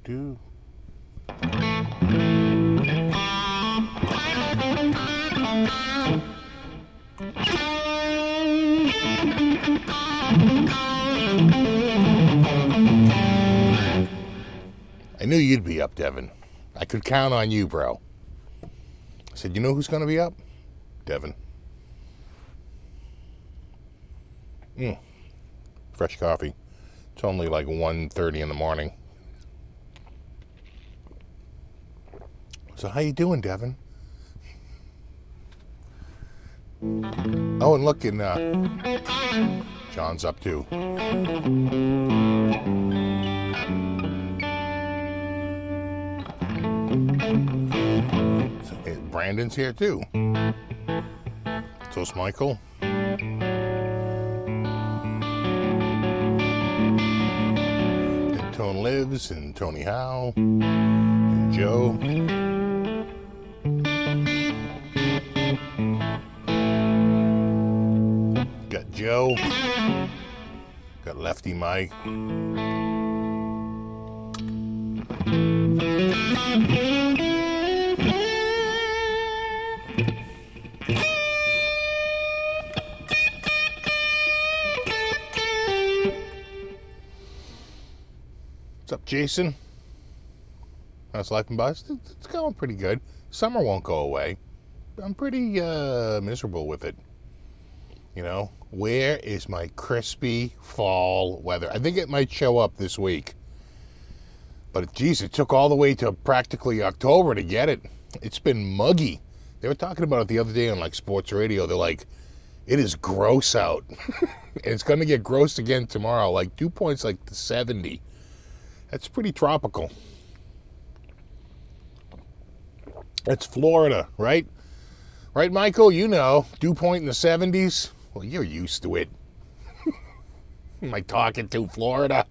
Do. I knew you'd be up, Devin. I could count on you, bro. I said, you know who's going to be up? Devin. Fresh coffee. It's only like 1:30 in the morning. So how you doing, Devin? Oh, and look, and John's up too. Brandon's here too. So's Michael. And Tone Lives, and Tony Howe, and Joe. Got Joe. Got Lefty Mike. What's up, Jason? How's life and buzz? It's going pretty good. Summer won't go away. I'm pretty miserable with it. You know, where is my crispy fall weather? I think it might show up this week. But geez, it took all the way to practically October to get it. It's been muggy. They were talking about it the other day on like sports radio. They're like, it is gross out. And it's going to get gross again tomorrow. Like dew points like the 70. That's pretty tropical. That's Florida, right? Right, Michael? You know, dew point in the 70s. Well, you're used to it. Am I talking to Florida?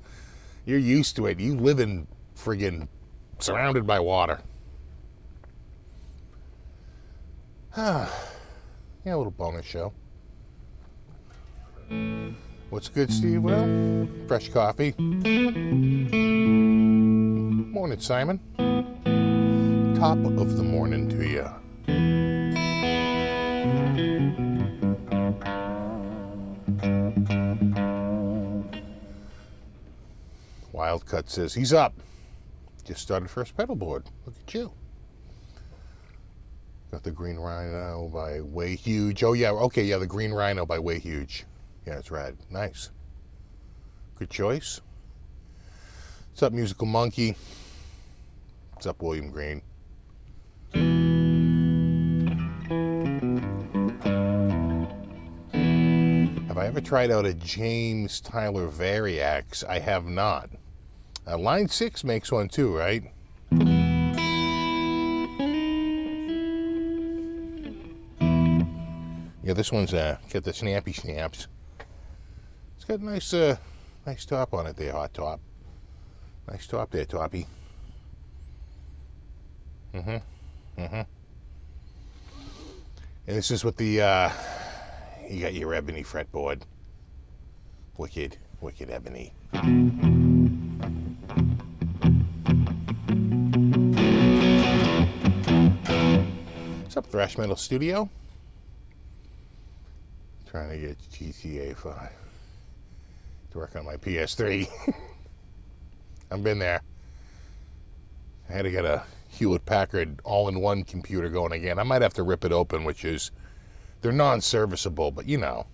You're used to it. You live in friggin' surrounded by water. Yeah, a little bonus show. What's good, Steve? Well, fresh coffee. Morning, Simon. Top of the morning to you. Wildcut says he's up. Just started first pedal board. Look at you. Got the Green Rhino by Way Huge. Oh yeah, okay, yeah, the Green Rhino by Way Huge. Yeah, it's rad. Nice. Good choice. What's up, Musical Monkey? What's up, William Green? Have I ever tried out a James Tyler Variax? I have not. Line 6 makes one too, right? Yeah, this one's got the snappy snaps. It's got a nice, nice top on it there, hot top. Nice top there, Toppy. And this is with the, you got your ebony fretboard. Wicked, wicked ebony. What's up, Thrash Metal Studio? Trying to get GTA 5 to work on my PS3. I've been there. I had to get a Hewlett-Packard all-in-one computer going again. I might have to rip it open, which is, they're non-serviceable, but you know,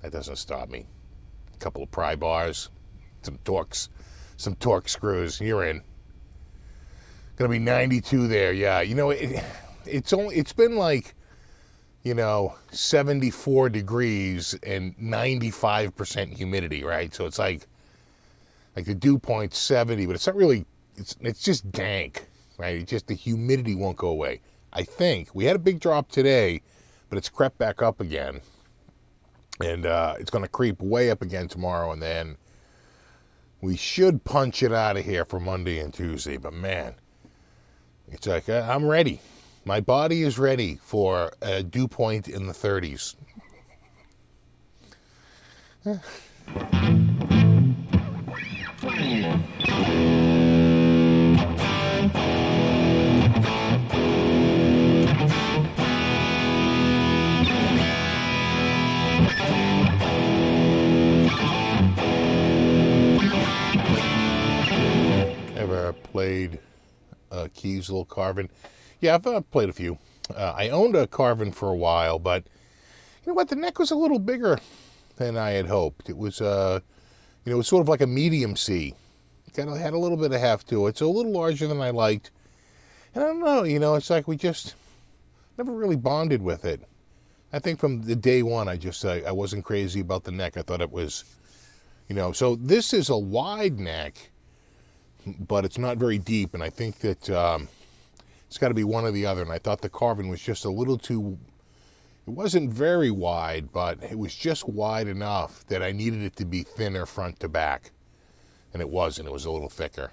that doesn't stop me. A couple of pry bars, some torque screws, you're in. Gonna be 92 there, yeah. You know, it's been like, you know, 74 degrees and 95% humidity, right? So it's like the dew point's 70, but it's not really, it's just dank, right? It's just the humidity won't go away. I think we had a big drop today, but it's crept back up again. And it's going to creep way up again tomorrow, and then we should punch it out of here for Monday and Tuesday. But man, it's like, I'm ready. My body is ready for a dew point in the 30s. played Keys' little Carvin. Yeah, I've played a few. I owned a Carvin for a while, but you know what? The neck was a little bigger than I had hoped. It was, it was sort of like a medium C. Kind of had a little bit of heft to it, so a little larger than I liked. And I don't know, it's like we just never really bonded with it. I think from the day one, I wasn't crazy about the neck. I thought it was, so this is a wide neck, but it's not very deep. And I think that it's got to be one or the other. And I thought the Carvin was just a little too, it wasn't very wide, but it was just wide enough that I needed it to be thinner front to back. And it wasn't. It was a little thicker.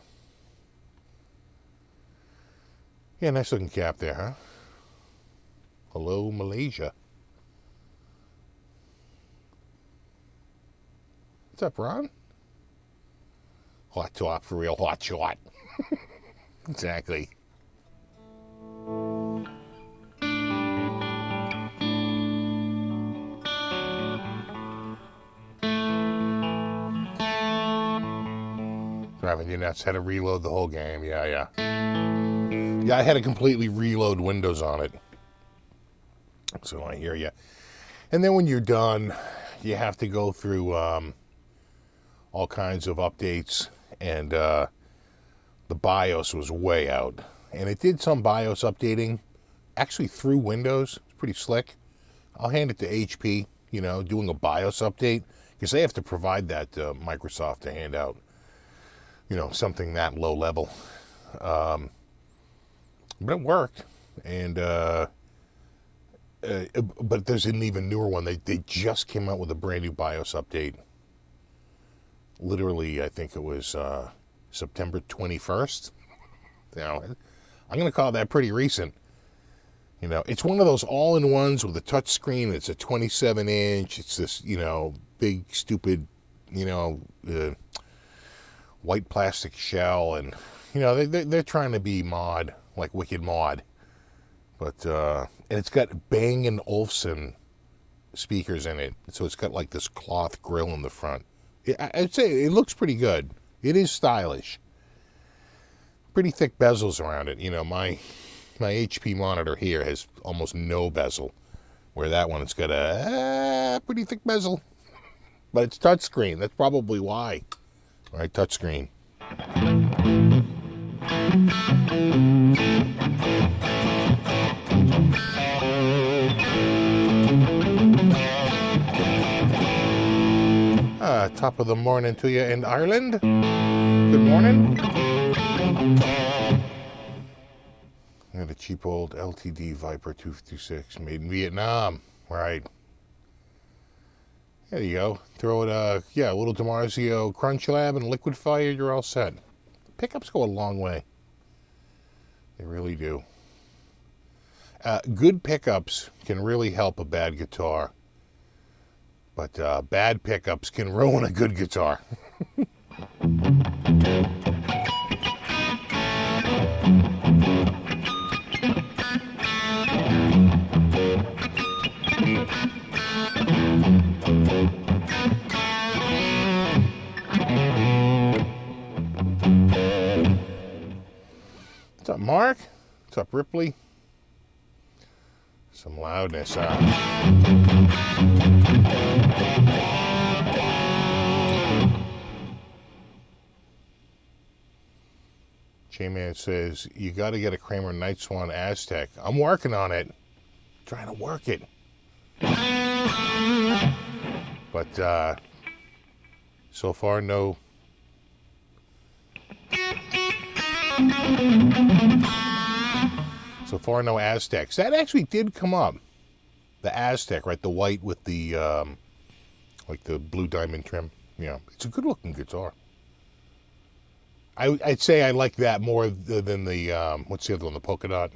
Yeah, nice looking cap there, huh? Hello, Malaysia. What's up, Ron? Hot top for real, hot shot. Exactly. Driving you nuts. Had to reload the whole game. Yeah, I had to completely reload Windows on it. So I hear you. And then when you're done, you have to go through all kinds of updates, and the BIOS was way out. And it did some BIOS updating, actually through Windows. It's pretty slick. I'll hand it to HP, doing a BIOS update, because they have to provide that to Microsoft to hand out, something that low level. But it worked. And but there's an even newer one. They just came out with a brand new BIOS update. Literally, I think it was September 21st. I'm going to call that pretty recent. It's one of those all-in-ones with a touch screen. It's a 27-inch. It's this, big, stupid, white plastic shell. And, they're trying to be mod, like Wicked Mod. But, and it's got Bang & Olufsen speakers in it. So it's got like this cloth grill in the front. I'd say it looks pretty good. It is stylish. Pretty thick bezels around it. My HP monitor here has almost no bezel, where that one, it's got a pretty thick bezel. But it's touchscreen. That's probably why. All right, touchscreen. Top of the morning to you in Ireland. Good morning. I got a cheap old LTD Viper 256 made in Vietnam. Right. There you go. Throw it, a little DiMarzio Crunch Lab and Liquid Fire, you're all set. Pickups go a long way. They really do. Good pickups can really help a bad guitar. But bad pickups can ruin a good guitar. What's up, Mark? What's up, Ripley? Some loudness, J-Man says, you got to get a Kramer Night Swan Aztec. I'm working on it. Trying to work it. But so far, no. So far, no Aztecs. That actually did come up. The Aztec, right? The white with the, like the blue diamond trim. Yeah, it's a good looking guitar. I'd say I like that more than the, what's the other one? The polka dot.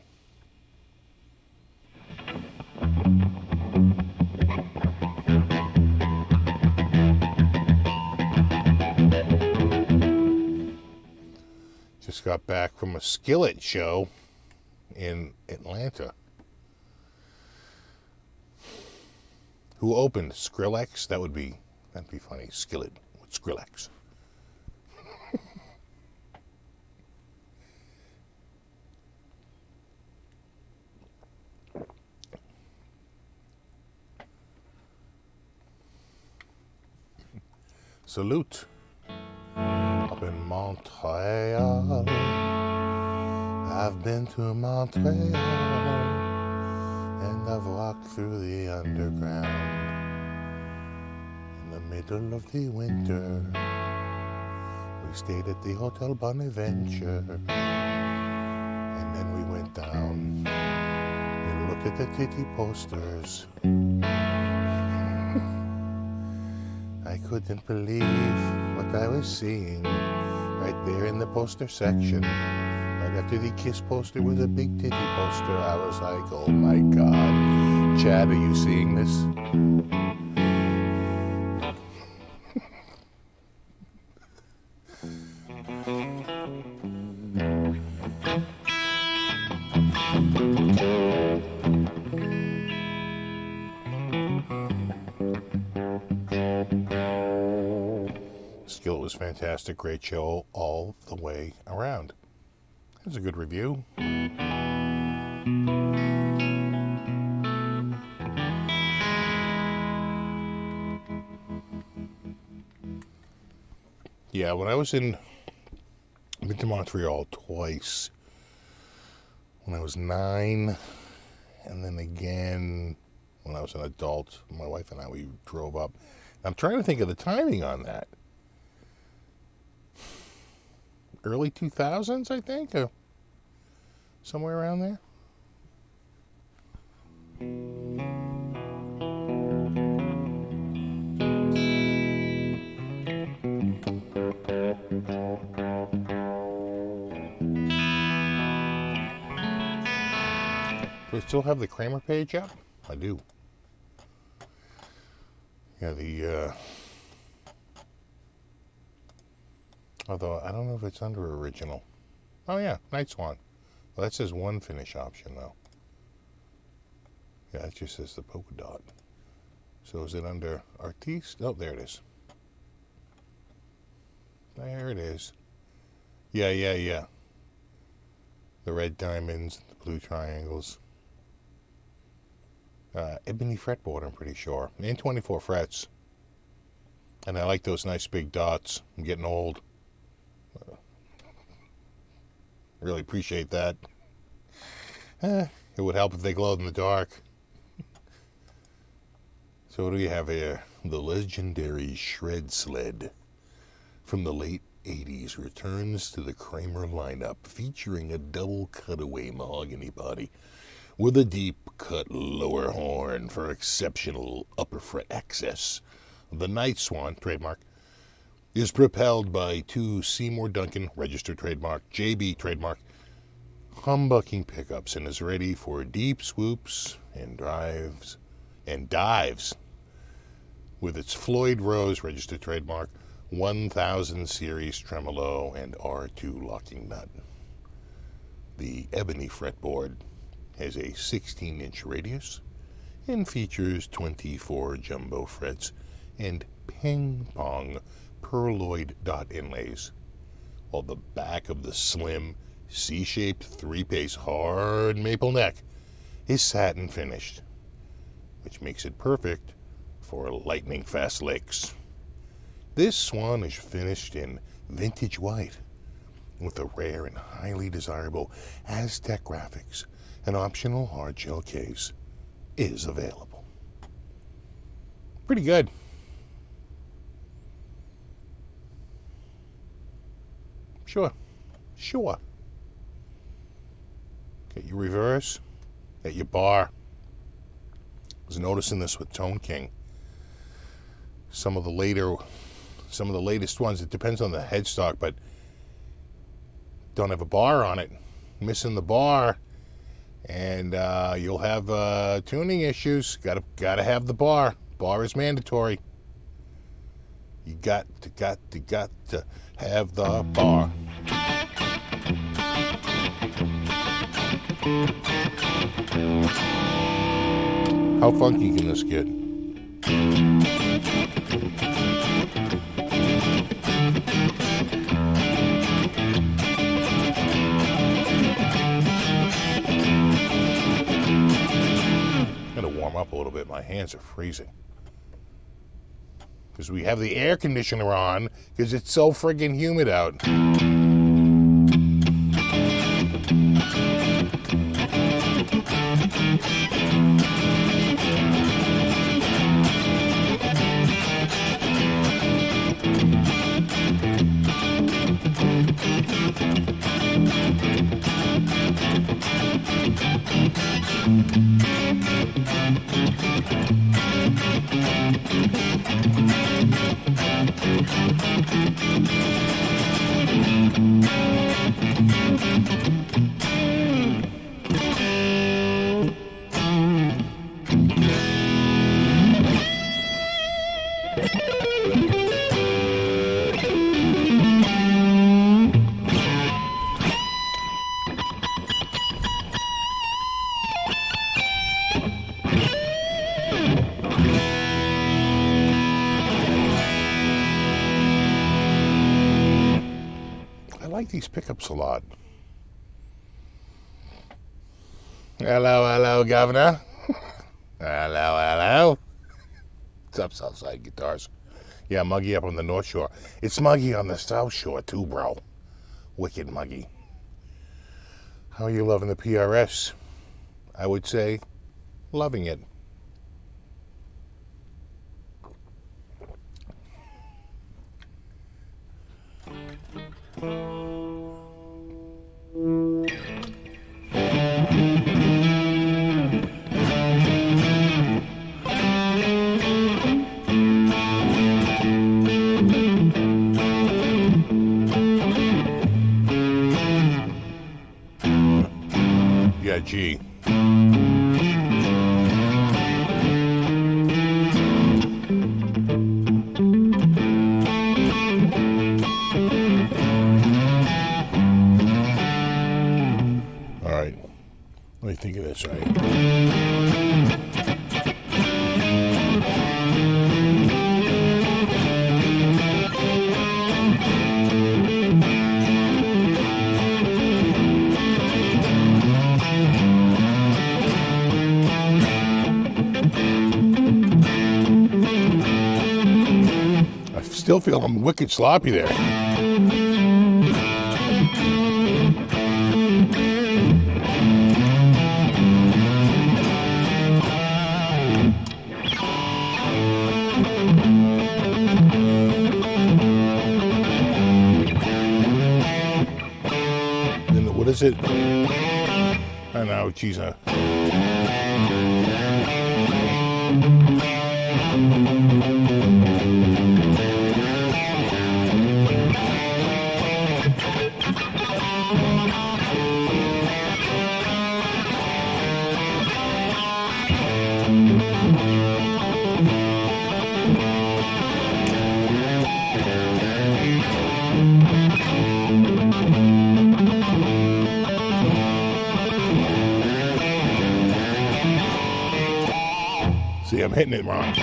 Just got back from a Skillet show in Atlanta. Who opened? Skrillex? That'd be funny. Skillet with Skrillex. Salute. Up in Montreal. I've been to Montreal. And I've walked through the underground. In the middle of the winter. We stayed at the Hotel Bonaventure. And then we went down and looked at the titty posters. I couldn't believe what I was seeing right there in the poster section. Right after the Kiss poster was a big titty poster. I was like, oh my God. Chad, are you seeing this? Skillet was fantastic, great show all the way around. It was a good review. Yeah, when I was I've been to Montreal twice. When I was 9, and then again when I was an adult. My wife and I, we drove up. I'm trying to think of the timing on that. Early 2000s, I think, or somewhere around there. Do I still have the Kramer page up? I do. Yeah, although I don't know if it's under original. Oh yeah, Night Swan. Well, that says one finish option though. Yeah, it just says the polka dot. So is it under Artiste? Oh, there it is. There it is. Yeah. The red diamonds, the blue triangles. Ebony fretboard, I'm pretty sure. And 24 frets. And I like those nice big dots. I'm getting old. Really appreciate that. It would help if they glowed in the dark. So what do we have here? The legendary Shred Sled from the late 80s returns to the Kramer lineup, featuring a double cutaway mahogany body with a deep cut lower horn for exceptional upper fret access. The Night Swan, trademark, is propelled by 2 Seymour Duncan, registered trademark, JB, trademark, humbucking pickups, and is ready for deep swoops and dives with its Floyd Rose, registered trademark, 1000 series tremolo and R2 locking nut. The ebony fretboard has a 16-inch radius and features 24 jumbo frets and ping-pong pearloid dot inlays, while the back of the slim C-shaped 3-pace hard maple neck is satin finished, which makes it perfect for lightning fast licks. This Swan is finished in vintage white with a rare and highly desirable Aztec graphics. An optional hard shell case is available. Pretty good. Sure. Get your reverse, get your bar. I was noticing this with Tone King. Some of the latest ones, it depends on the headstock, but don't have a bar on it. Missing the bar, and you'll have tuning issues. Gotta have the bar. Bar is mandatory. You got to have the bar. How funky can this get? I'm gonna warm up a little bit. My hands are freezing. because we have the air conditioner on because it's so friggin' humid out. I like these pickups a lot. Hello, Governor. Hello. What's up, Southside Guitars? Yeah, muggy up on the North Shore. It's muggy on the South Shore, too, bro. Wicked muggy. How are you loving the PRS? I would say, loving it. Yeah, G. All right. Let me think of this, right? I still feel I'm wicked sloppy there. Then what is it? I know, geez. See, I'm hitting it wrong.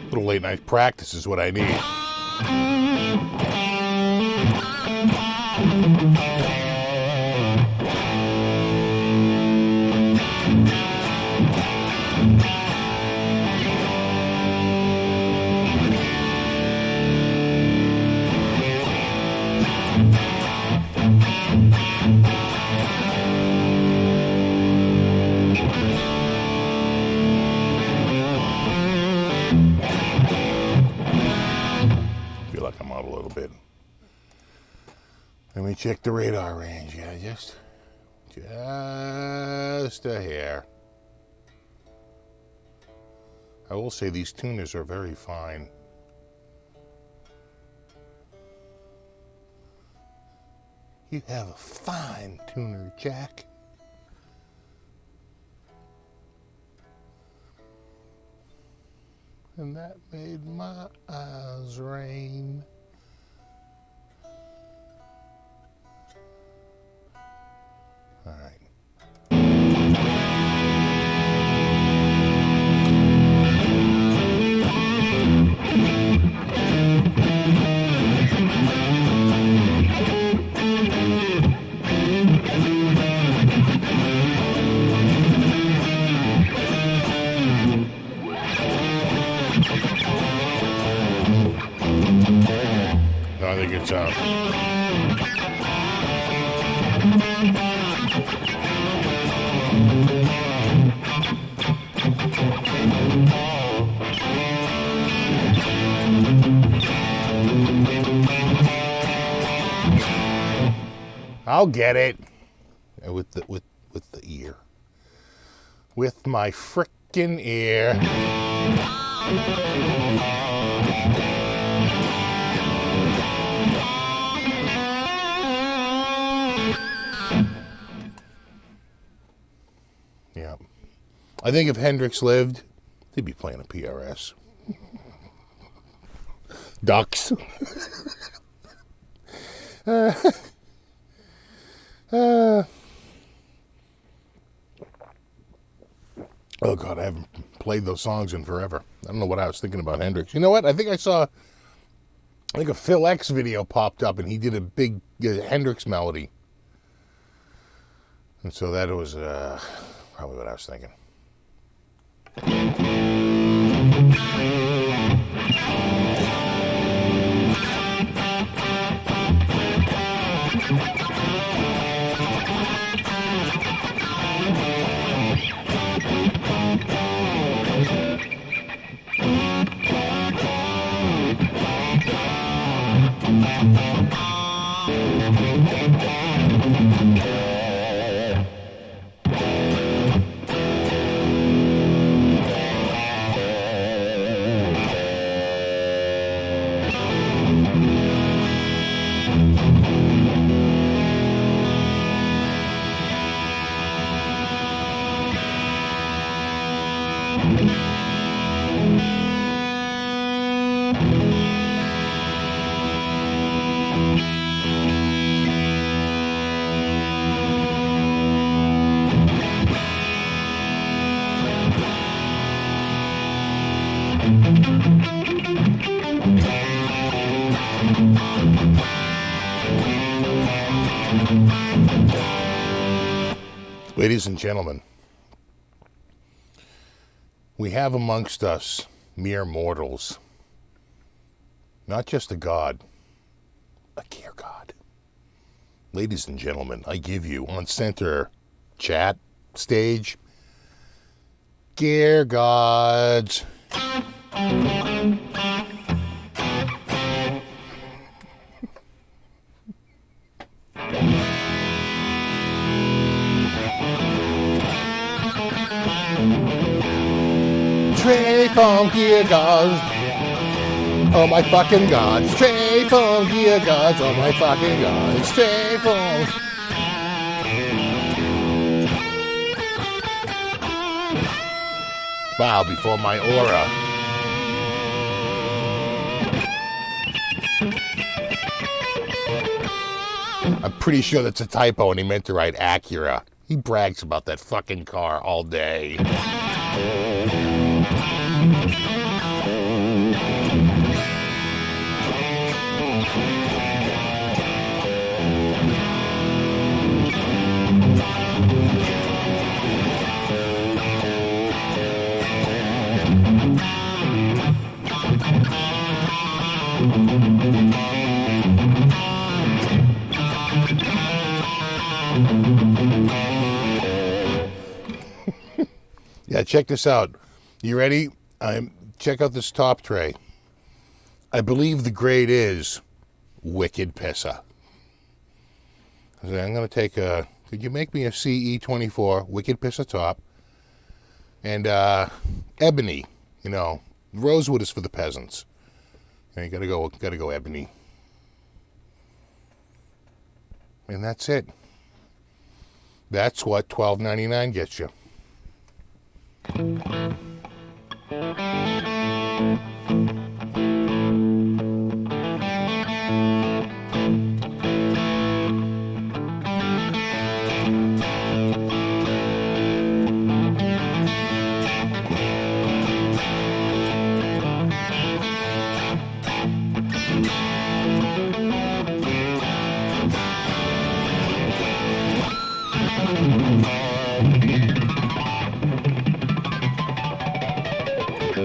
A little late night practice is what I need. Feel like I'm out a little bit. Let me check the radar range. Yeah, just a hair. I will say these tuners are very fine. You have a fine tuner, Jack. And that made my eyes rain. All right. Bastards, huh? I'll get it. With the ear. With my frickin' ear. Yeah. I think if Hendrix lived, he'd be playing a PRS. Ducks. Oh, God, I haven't played those songs in forever. I don't know what I was thinking about Hendrix. You know what? I think I saw, a Phil X video popped up, and he did a big Hendrix melody. And so that was probably what I was thinking. Ladies and gentlemen, we have amongst us mere mortals, not just a god, a gear god. Ladies and gentlemen, I give you on center chat stage, gear gods. Stray from gear gods, oh my fucking god. Stray from gear gods, oh my fucking god. Stray from. Bow before my aura. I'm pretty sure that's a typo and he meant to write Acura. He brags about that fucking car all day. Yeah, check this out. You ready? Check out this top tray. I believe the grade is Wicked Pissa. I'm going to take could you make me a CE24 Wicked Pissa top? And ebony, rosewood is for the peasants. And you gotta go ebony. And that's it. That's what $12.99 gets you.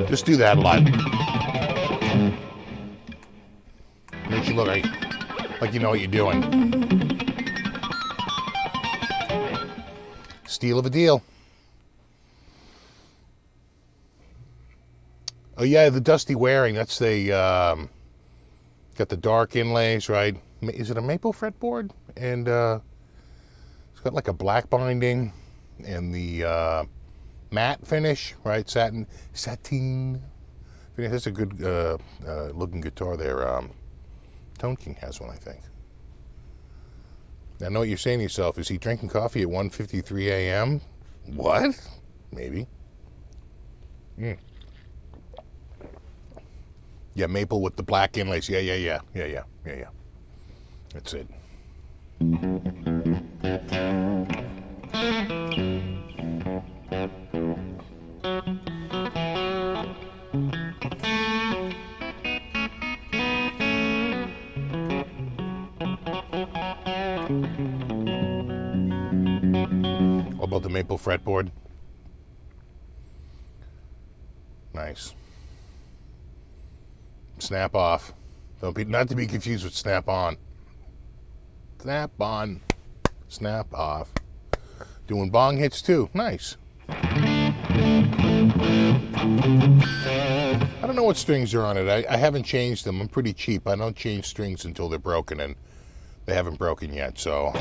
Just do that a lot. Makes you look like like you know what you're doing. Steal of a deal. Oh yeah, the Dusty Waring. That's the got the dark inlays, right? Is it a maple fretboard? And it's got like a black binding and the matte finish, right? Satin finish. That's a good looking guitar there. Tone King has one, I think. I know what you're saying to yourself. Is he drinking coffee at 1:53 a.m.? What? Maybe. Yeah, maple with the black inlays. Yeah. That's it. What about the maple fretboard? Nice. Snap off. Not to be confused with snap on. Snap on. Snap off. Doing bong hits too. Nice. I don't know what strings are on it. I haven't changed them. I'm pretty cheap. I don't change strings until they're broken, and they haven't broken yet, so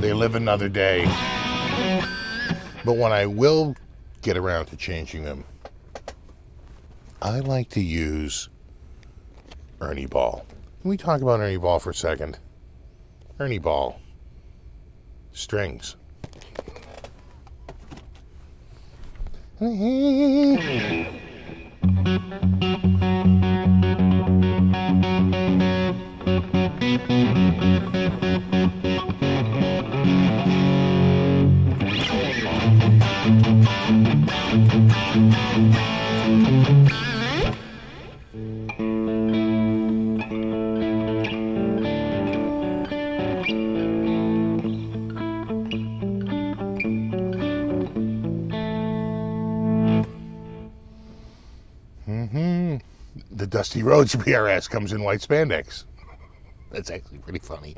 they live another day. But when I will get around to changing them, I like to use Ernie Ball. Can we talk about Ernie Ball for a second? Ernie Ball. Strings. The Dusty Rhodes PRS comes in white spandex. That's actually pretty funny.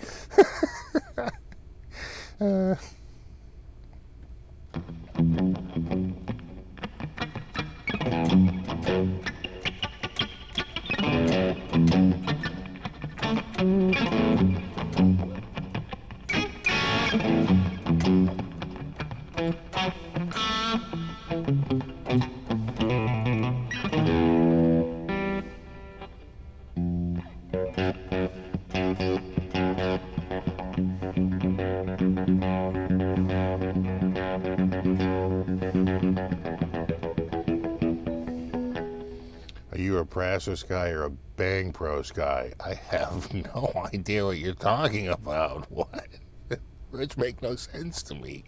Are you a Prasos guy or a Bang Pros guy? I have no idea what you're talking about. What? Which make no sense to me.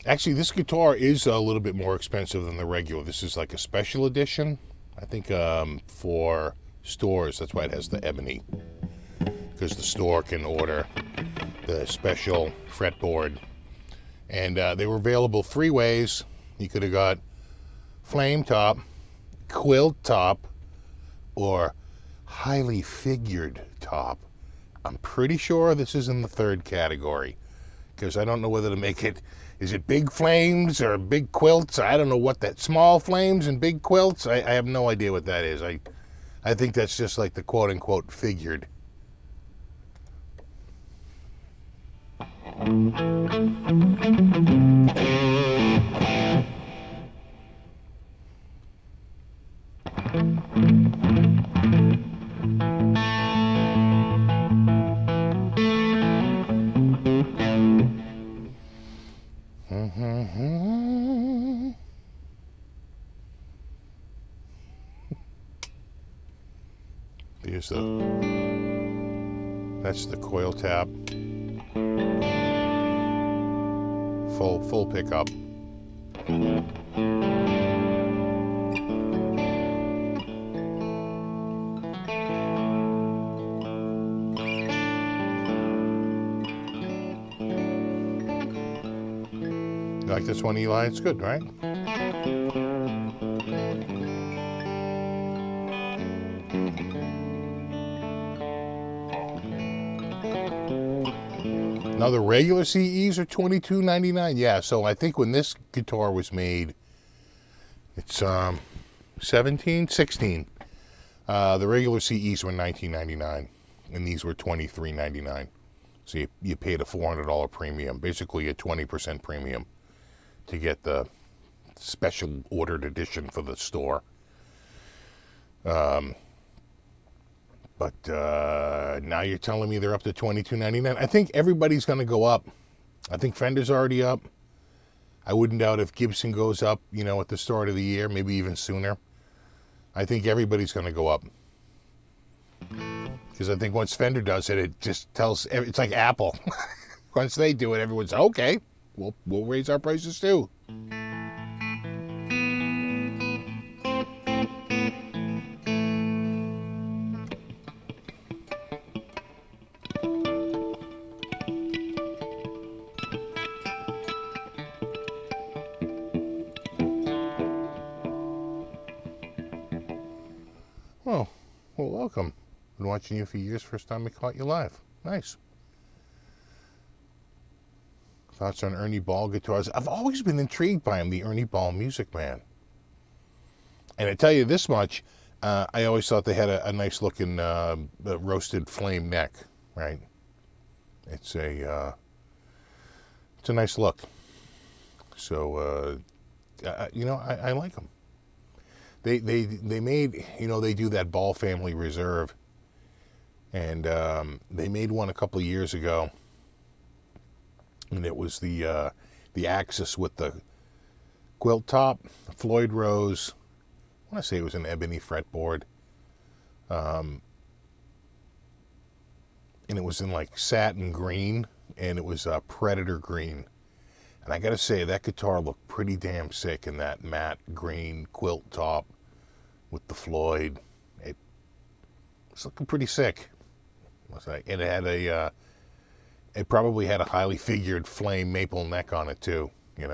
Actually, this guitar is a little bit more expensive than the regular. This is like a special edition. I think for stores, that's why it has the ebony. Because the store can order the special fretboard. And they were available 3 ways. You could have got flame top, quilt top, or highly figured top. I'm pretty sure this is in the 3rd category. Because I don't know whether to make it, is it big flames or big quilts? I don't know what that, small flames and big quilts? I have no idea what that is. I think that's just like the quote-unquote figured. Here's that's the coil tap. Full pickup. like this one, Eli? It's good, right? Now the regular CEs are $22.99. Yeah, so I think when this guitar was made, it's 16. The regular CEs were $19.99, and these were $23.99. So you paid a $400 premium, basically a 20% premium, to get the special ordered edition for the store. But now you're telling me they're up to $22.99. I think everybody's going to go up. I think Fender's already up. I wouldn't doubt if Gibson goes up, at the start of the year, maybe even sooner. I think everybody's going to go up. Because I think once Fender does it, it just tells, it's like Apple. Once they do it, everyone's, okay, we'll raise our prices too. Oh, well, welcome. Been watching you for years. First time I caught you live. Nice. Thoughts on Ernie Ball guitars? I've always been intrigued by him, the Ernie Ball Music Man. And I tell you this much, I always thought they had a nice looking roasted flame neck, right? It's a nice look. So, I like them. They made, they do that Ball Family Reserve. And they made one a couple of years ago. And it was the Axis with the quilt top, Floyd Rose. I want to say it was an ebony fretboard. And it was in like satin green, and it was Predator green. And I got to say, that guitar looked pretty damn sick in that matte green quilt top with the Floyd. It was looking pretty sick. And it had it probably had a highly figured flame maple neck on it too. It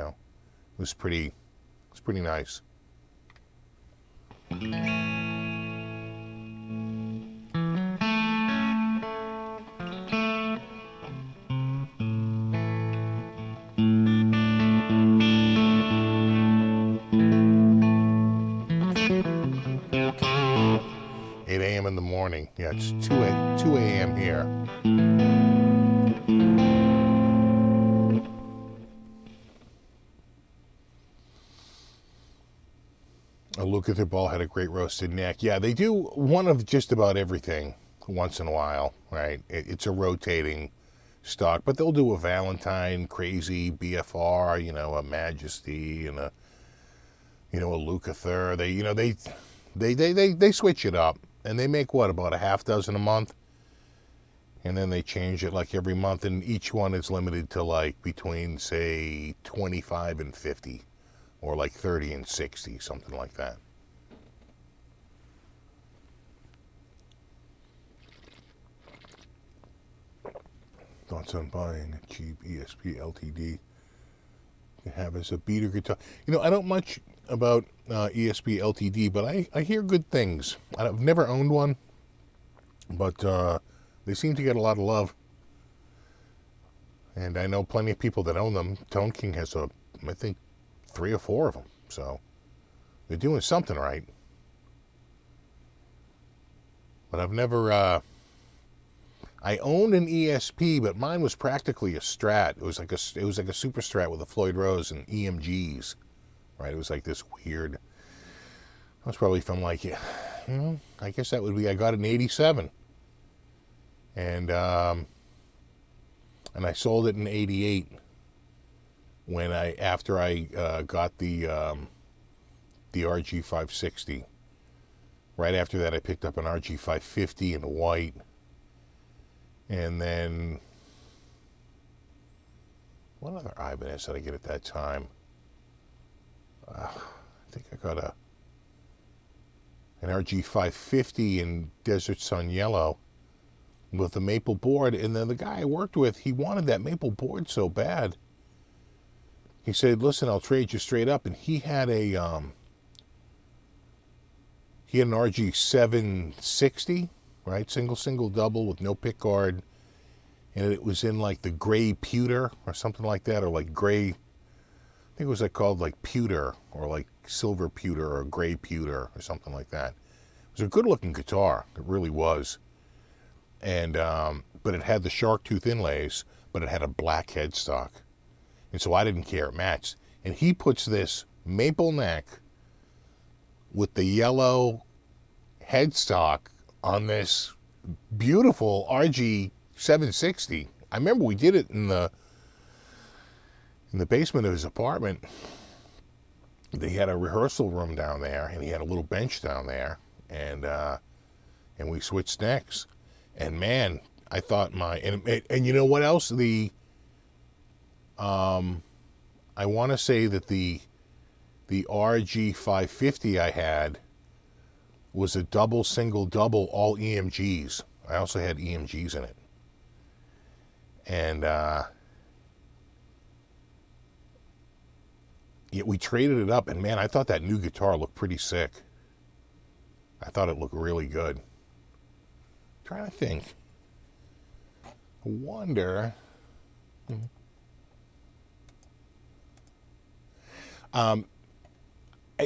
was pretty nice. 8 a.m. in the morning. Yeah, it's 2 a.m. here. A Lukather Ball had a great roasted neck. Yeah, they do one of just about everything once in a while, right? It's a rotating stock, but they'll do a Valentine, Crazy, BFR, a Majesty, and a Lukather. They switch it up, and they make about a half dozen a month, and then they change it like every month, and each one is limited to like between say 25 and 50. Or like 30 and 60, something like that. Thoughts on buying a cheap ESP LTD to have as a beater guitar? I don't much about ESP LTD, but I hear good things. I've never owned one, but they seem to get a lot of love. And I know plenty of people that own them. Tone King has I think, 3 or 4 of them, so they're doing something right. But I've never, I owned an ESP, but mine was practically a Strat. It was like a Super Strat with a Floyd Rose and EMGs, right? It was like this weird. I was probably from like, I guess that would be. I got it in '87, and I sold it in '88. After I got the RG 560, right after that I picked up an RG 550 in white, and then what other Ibanez did I get at that time? I think I got an RG 550 in Desert Sun Yellow with a maple board, and then the guy I worked with, he wanted that maple board so bad. he said, listen, I'll trade you straight up. And he had an RG 760, right? Single, double with no pick guard. And it was in like the gray pewter or something like that, or like gray, I think it was like called like pewter or like silver pewter or gray pewter or something like that. It was a good looking guitar. It really was. And, but it had the shark tooth inlays, but it had a black headstock. And so I didn't care, it matched. And he puts this maple neck with the yellow headstock on this beautiful RG 760. I remember we did it in the basement of his apartment. They had a rehearsal room down there, and he had a little bench down there, and we switched necks. And man, I thought and you know what else? I want to say that the RG 550 I had was a double, single, double, all EMGs. I also had EMGs in it. And we traded it up, and man, I thought that new guitar looked pretty sick. I thought it looked really good. I'm trying to think. I wonder.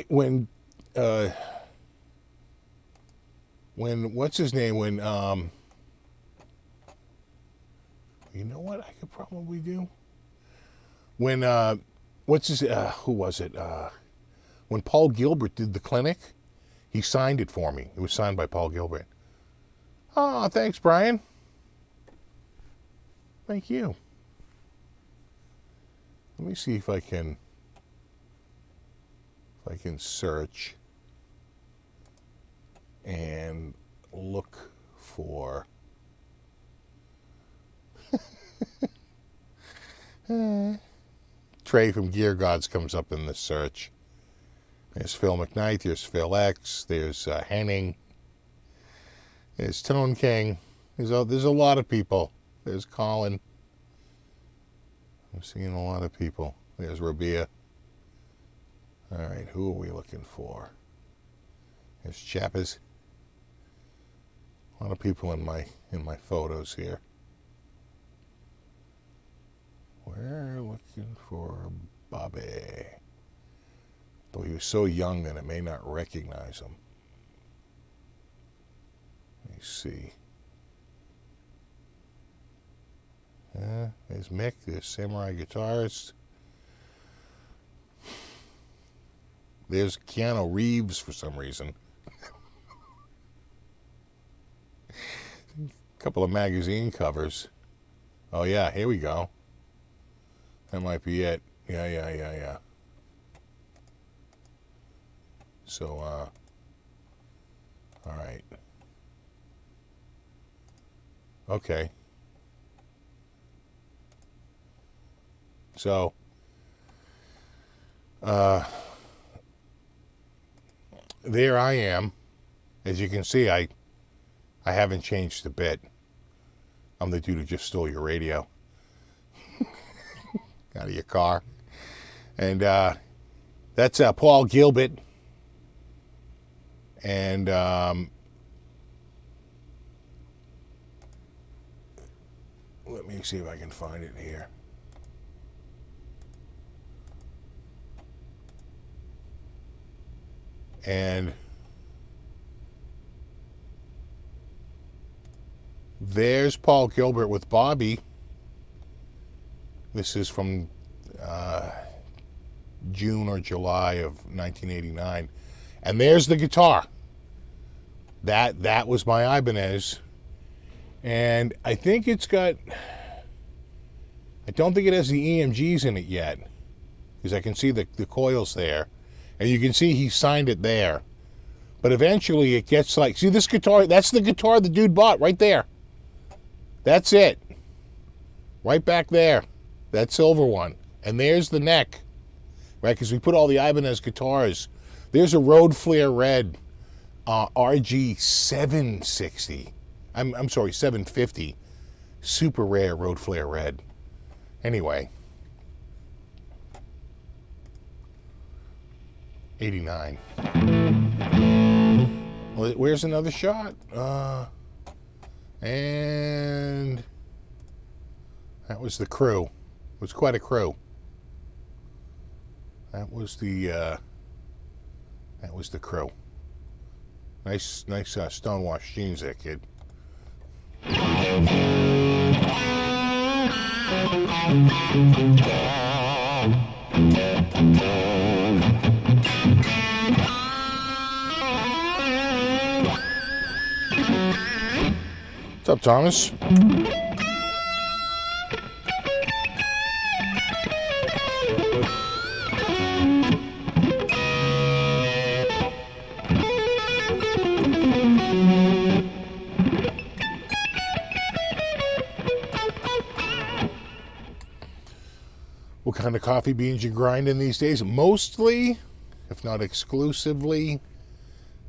When what's his name? When you know what I could probably do? When what's his who was it? When Paul Gilbert did the clinic, he signed it for me. It was signed by Paul Gilbert. Oh, thanks, Brian. Thank you. Let me see if I can search and look for Trey from Gear Gods comes up in the search. There's Phil McKnight, there's Phil X, there's Henning, there's Tone King, there's a lot of people. There's Colin. I'm seeing a lot of people. There's Rabia. All right, who are we looking for? There's Chappers. A lot of people in my photos here. We're looking for Bobby. Though he was so young that I may not recognize him. Let me see. There's Mick. There's Samurai Guitarist. There's Keanu Reeves for some reason. A couple of magazine covers. Oh yeah, here we go. That might be it. Yeah. So, all right. Okay. So, there I am. As you can see, I haven't changed a bit. I'm the dude who just stole your radio out of your car. And that's Paul Gilbert. And let me see if I can find it here. And there's Paul Gilbert with Bobby. This is from June or July of 1989. And there's the guitar. That was my Ibanez. And I think it's got, I don't think it has the EMGs in it yet, because I can see the coils there. And you can see he signed it there. But eventually it gets like, see this guitar, that's the guitar the dude bought right there. That's it. Right back there. That silver one. And there's the neck. Right, because we put all the Ibanez guitars. There's a Road Flare Red RG 760. I'm sorry, 750. Super rare Road Flare Red. Anyway. 89. Well, where's another shot? And that was the crew. It was quite a crew. That was the crew. Nice stonewashed jeans there, kid. What's up, Thomas? What kind of coffee beans you grinding these days? Mostly, if not exclusively,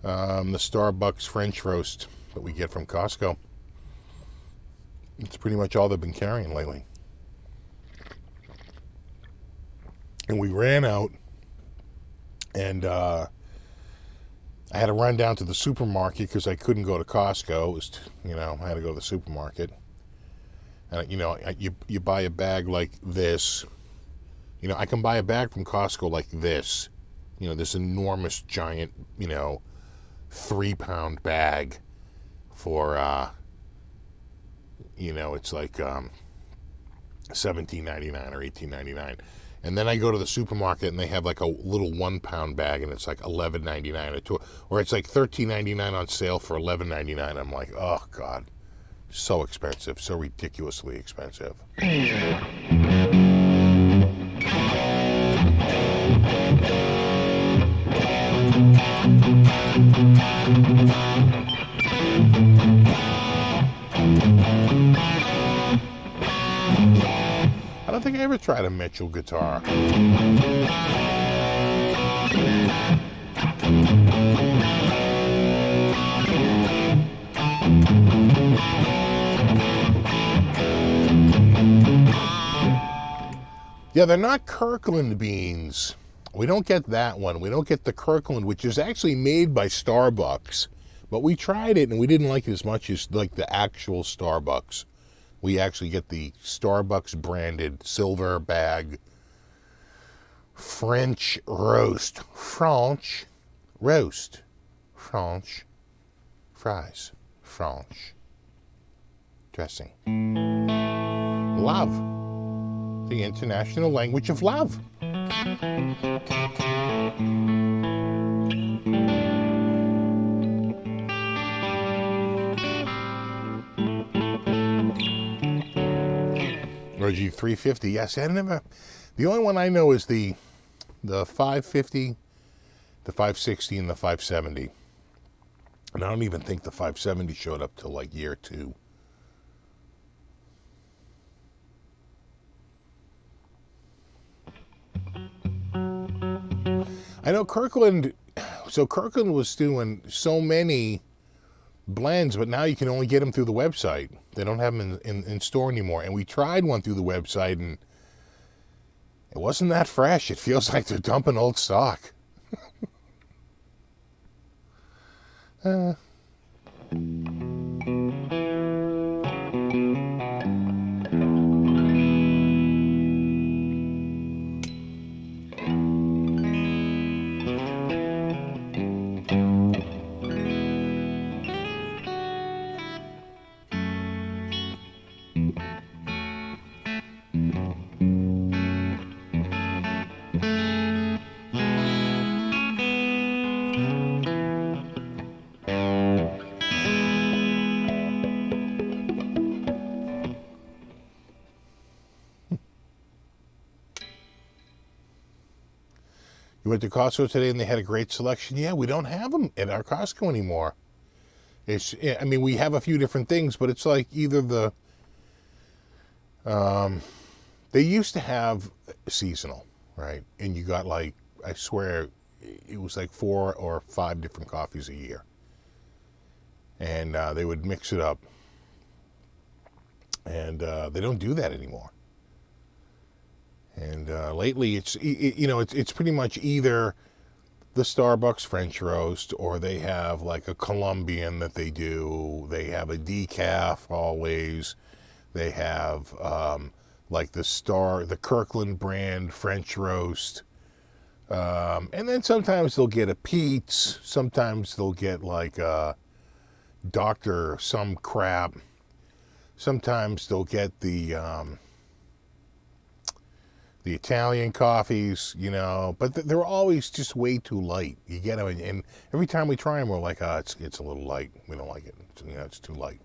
the Starbucks French roast that we get from Costco. It's pretty much all they've been carrying lately. And we ran out, and I had to run down to the supermarket because I couldn't go to Costco. It was, I had to go to the supermarket. And, you buy a bag like this. I can buy a bag from Costco like this. This enormous, giant, 3-pound bag for, it's like $17.99 or $18.99. And then I go to the supermarket and they have like a little 1-pound bag and it's like $11.99 or it's like $13.99 on sale for $11.99. I'm like, oh God, so expensive, so ridiculously expensive. I don't think I ever tried a Mitchell guitar. Yeah, they're not Kirkland beans. We don't get that one. We don't get the Kirkland, which is actually made by Starbucks. But we tried it and we didn't like it as much as like the actual Starbucks. We actually get the Starbucks branded silver bag French roast. French roast. French fries. French dressing. Love. The international language of love. Reggie 350. Yes, I never. The only one I know is the 550, the 560, and the 570. And I don't even think the 570 showed up till like year 2. I know Kirkland. So Kirkland was doing so many blends, but now you can only get them through the website. They don't have them in store anymore. And we tried one through the website, and it wasn't that fresh. It feels like they're dumping old stock. You went to Costco today and they had a great selection. Yeah, we don't have them at our Costco anymore. We have a few different things, but it's like either the, they used to have seasonal, right? And you got like, I swear, it was like 4 or 5 different coffees a year. And they would mix it up. And they don't do that anymore. And lately, it's pretty much either the Starbucks French roast, or they have like a Colombian that they do. They have a decaf always. They have like the Kirkland brand French roast. And then sometimes they'll get a Pete's. Sometimes they'll get like a Dr. some crap. Sometimes they'll get the Italian coffees, you know, but they're always just way too light. You get them, and every time we try them, we're like, it's a little light. We don't like it. It's too light.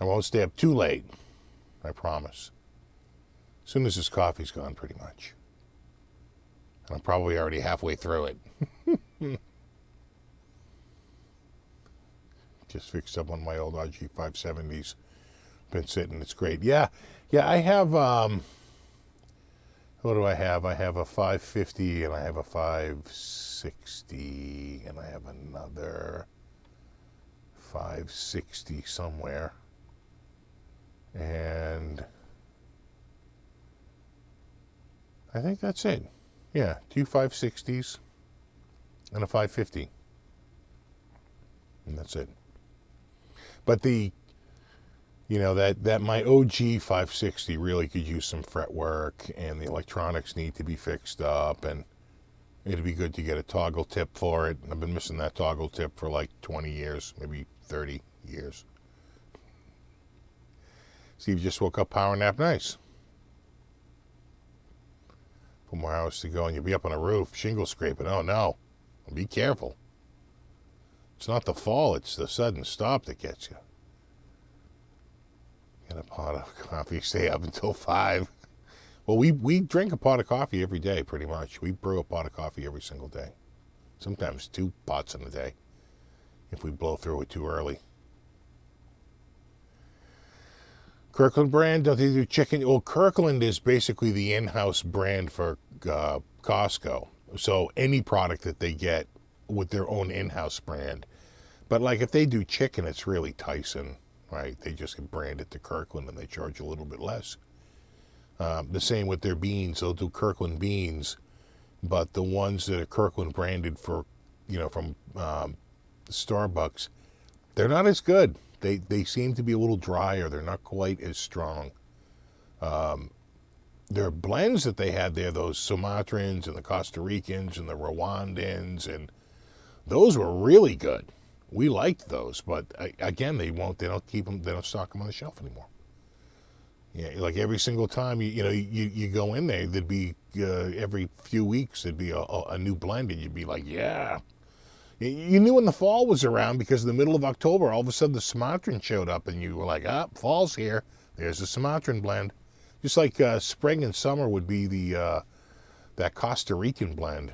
I won't stay up too late, I promise. As soon as this coffee's gone, pretty much. And I'm probably already halfway through it. Just fixed up one of my old RG 570s. Been sitting, it's great. Yeah, I have, what do I have? I have a 550 and I have a 560 and I have another 560 somewhere. And I think that's it. Yeah, 2 560s and a 550. And that's it. But that my OG 560 really could use some fret work, and the electronics need to be fixed up, and it'd be good to get a toggle tip for it. I've been missing that toggle tip for like 20 years, maybe 30 years. Steve just woke up, power nap, nice. 4 more hours to go and you'll be up on a roof, shingle scraping. Oh no, be careful. It's not the fall, it's the sudden stop that gets you. Get a pot of coffee, stay up until 5. Well, we drink a pot of coffee every day, pretty much. We brew a pot of coffee every single day. Sometimes 2 pots in a day, if we blow through it too early. Kirkland brand, don't they do chicken? Well, Kirkland is basically the in-house brand for Costco. So any product that they get with their own in-house brand. But like if they do chicken, it's really Tyson, right? They just brand it to Kirkland and they charge a little bit less. The same with their beans. They'll do Kirkland beans, but the ones that are Kirkland branded for, from Starbucks, they're not as good. They seem to be a little drier. They're not quite as strong. Their blends that they had there, those Sumatrans and the Costa Ricans and the Rwandans, and those were really good. We liked those, but again, they don't keep them. They don't stock them on the shelf anymore. Yeah, like every single time you go in there, there'd be every few weeks there'd be a new blend, and you'd be like, yeah. You knew when the fall was around because in the middle of October, all of a sudden the Sumatran showed up and you were like, fall's here. There's the Sumatran blend. Just like spring and summer would be that Costa Rican blend.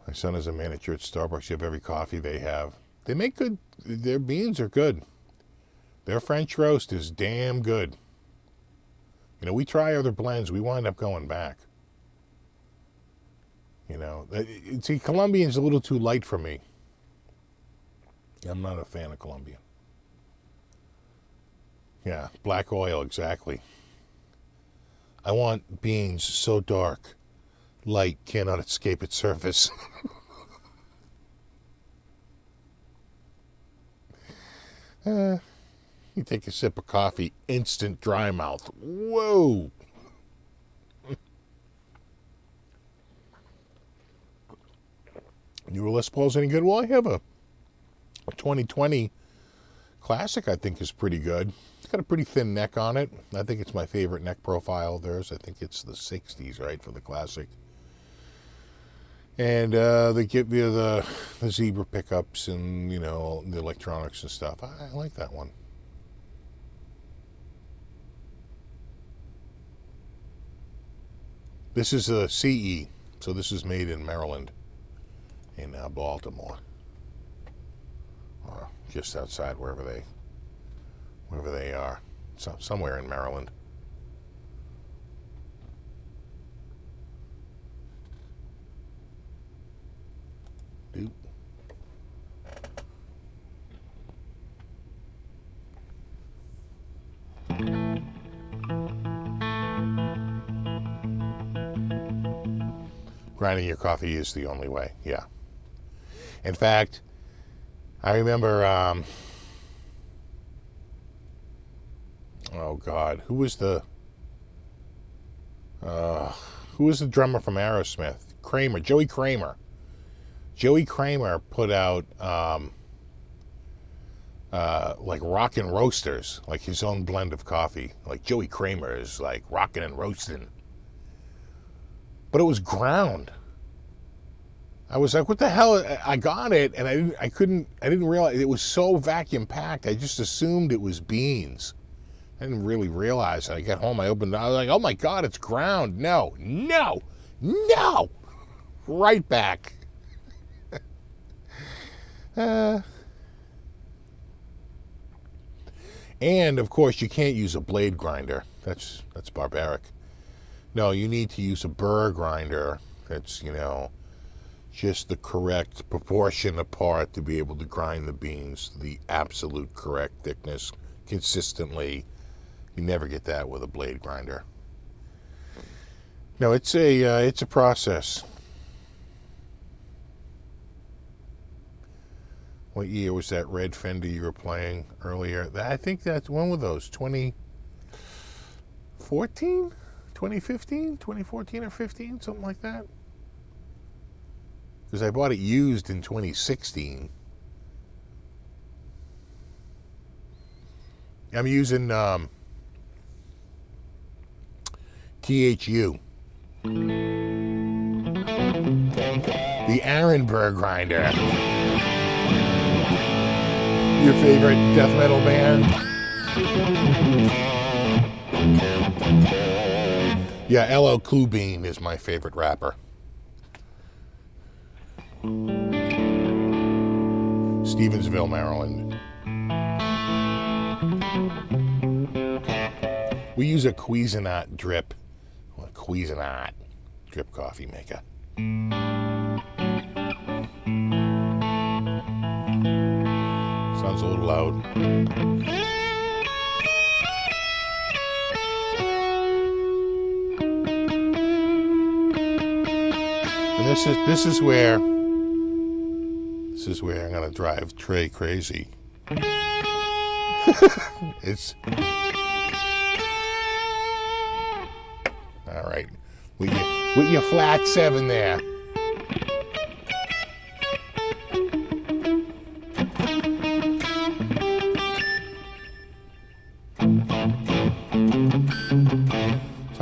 My son is a manager at Starbucks. You have every coffee they have. They make good, their beans are good. Their French roast is damn good. We try other blends, we wind up going back. See, Colombian's a little too light for me. I'm not a fan of Colombian. Yeah, black oil, exactly. I want beans so dark, light cannot escape its surface. You take a sip of coffee, instant dry mouth. Whoa! New Les Paul's any good? Well, I have a 2020 Classic, I think, is pretty good. It's got a pretty thin neck on it. I think it's my favorite neck profile of theirs. I think it's the 60s, right, for the Classic. And they give you the zebra pickups and, you know, the electronics and stuff. I like that one. This is a CE, so this is made in Maryland, in Baltimore, or just outside wherever they are, somewhere in Maryland. Doop. Grinding your coffee is the only way, yeah. In fact, I remember, oh God, who was the drummer from Aerosmith? Kramer, Joey Kramer. Joey Kramer put out like Rockin' Roasters, like his own blend of coffee. Like Joey Kramer is like rockin' and roasting. But it was ground. I was like, what the hell? I got it, and I didn't realize it was so vacuum packed. I just assumed it was beans. I didn't really realize it. I got home, I opened it, I was like, oh my God, it's ground. No. Right back. And of course, you can't use a blade grinder. That's barbaric. No, you need to use a burr grinder that's, you know, just the correct proportion apart to be able to grind the beans to the absolute correct thickness consistently. You never get that with a blade grinder. No, it's a process. What year was that red Fender you were playing earlier? I think that's one of those, 2014? 2015? 2014 or 15? Something like that? Because I bought it used in 2016. I'm using THU. The Arenberg grinder. Your favorite death metal band? Yeah, LL Cool Bean is my favorite rapper. Stevensville, Maryland. We use a Cuisinart drip. Well, Cuisinart drip coffee maker. Sounds a little loud. And this is where I'm gonna drive Trey crazy. It's all right with your flat 7 there.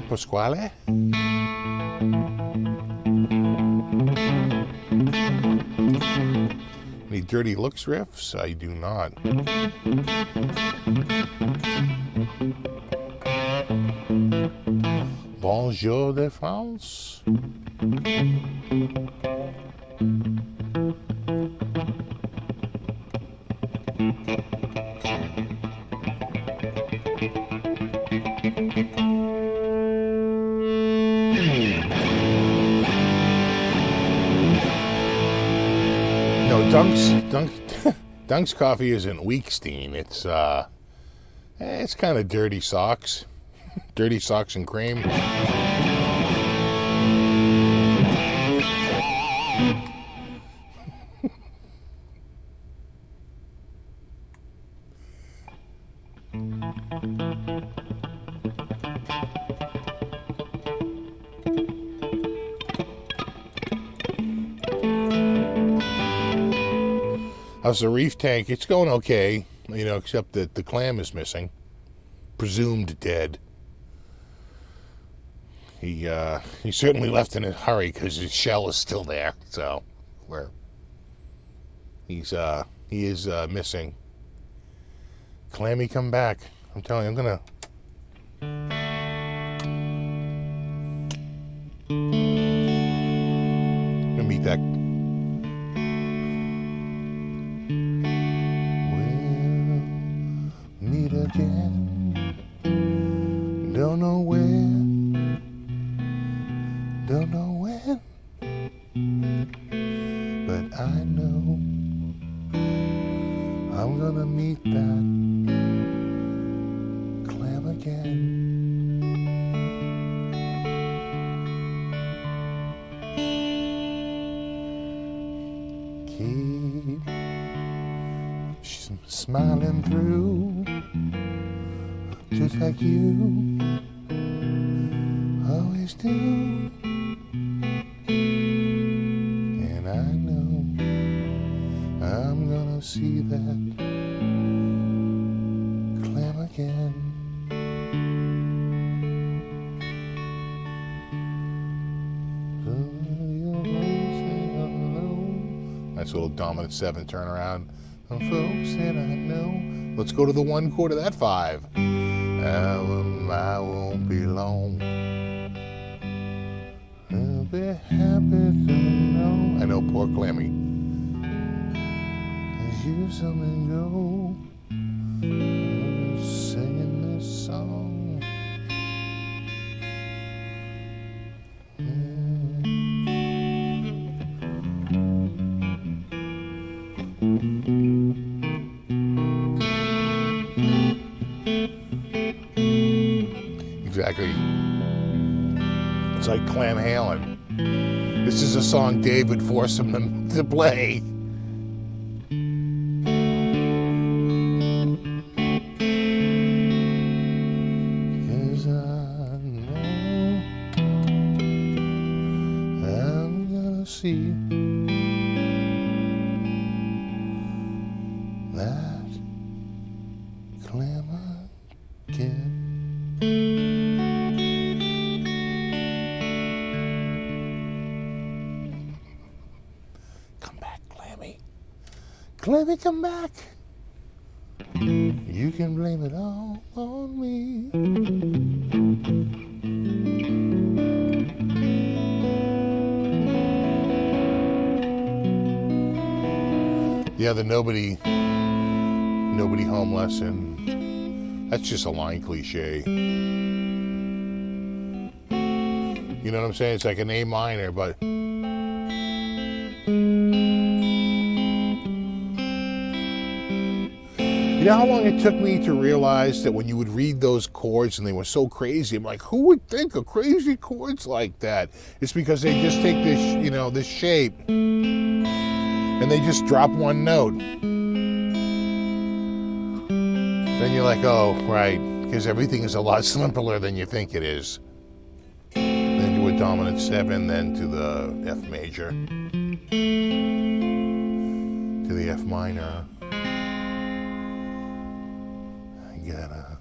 Pasquale? Any dirty looks riffs? I do not. Bonjour de France. Dunk's coffee isn't Weekstein. It's kind of dirty socks. Dirty socks and cream. How's the reef tank? It's going okay, you know, except that the clam is missing. Presumed dead. he certainly left in a hurry because his shell is still there. So he is missing. Clammy, come back! I'm telling you, I'm gonna meet that. We'll meet again. Don't know where. Don't know when, but I know I'm gonna meet that clam again. Keep smiling through, just like you always do. And I know I'm gonna see that clam again. Nice little dominant 7 turnaround. Oh, folks that I know. Let's go to the 1 chord of that 5. I won't be long. I'll be happy to know. I know, poor Clammy. As you come and go, I'm singing this song. Exactly. It's like Clam Halen. This is a song Dave would force him to play. Cause I know I'm gonna see that clam again. Clammy, come back. You can blame it all on me. Yeah, the nobody home lesson. That's just a line cliche. You know what I'm saying? It's like an A minor, but you know how long it took me to realize that when you would read those chords and they were so crazy, I'm like, who would think of crazy chords like that? It's because they just take this, you know, this shape and they just drop one note. Then you're like, oh, right, because everything is a lot simpler than you think it is. Then to a dominant 7, then to the F major, to the F minor. Got a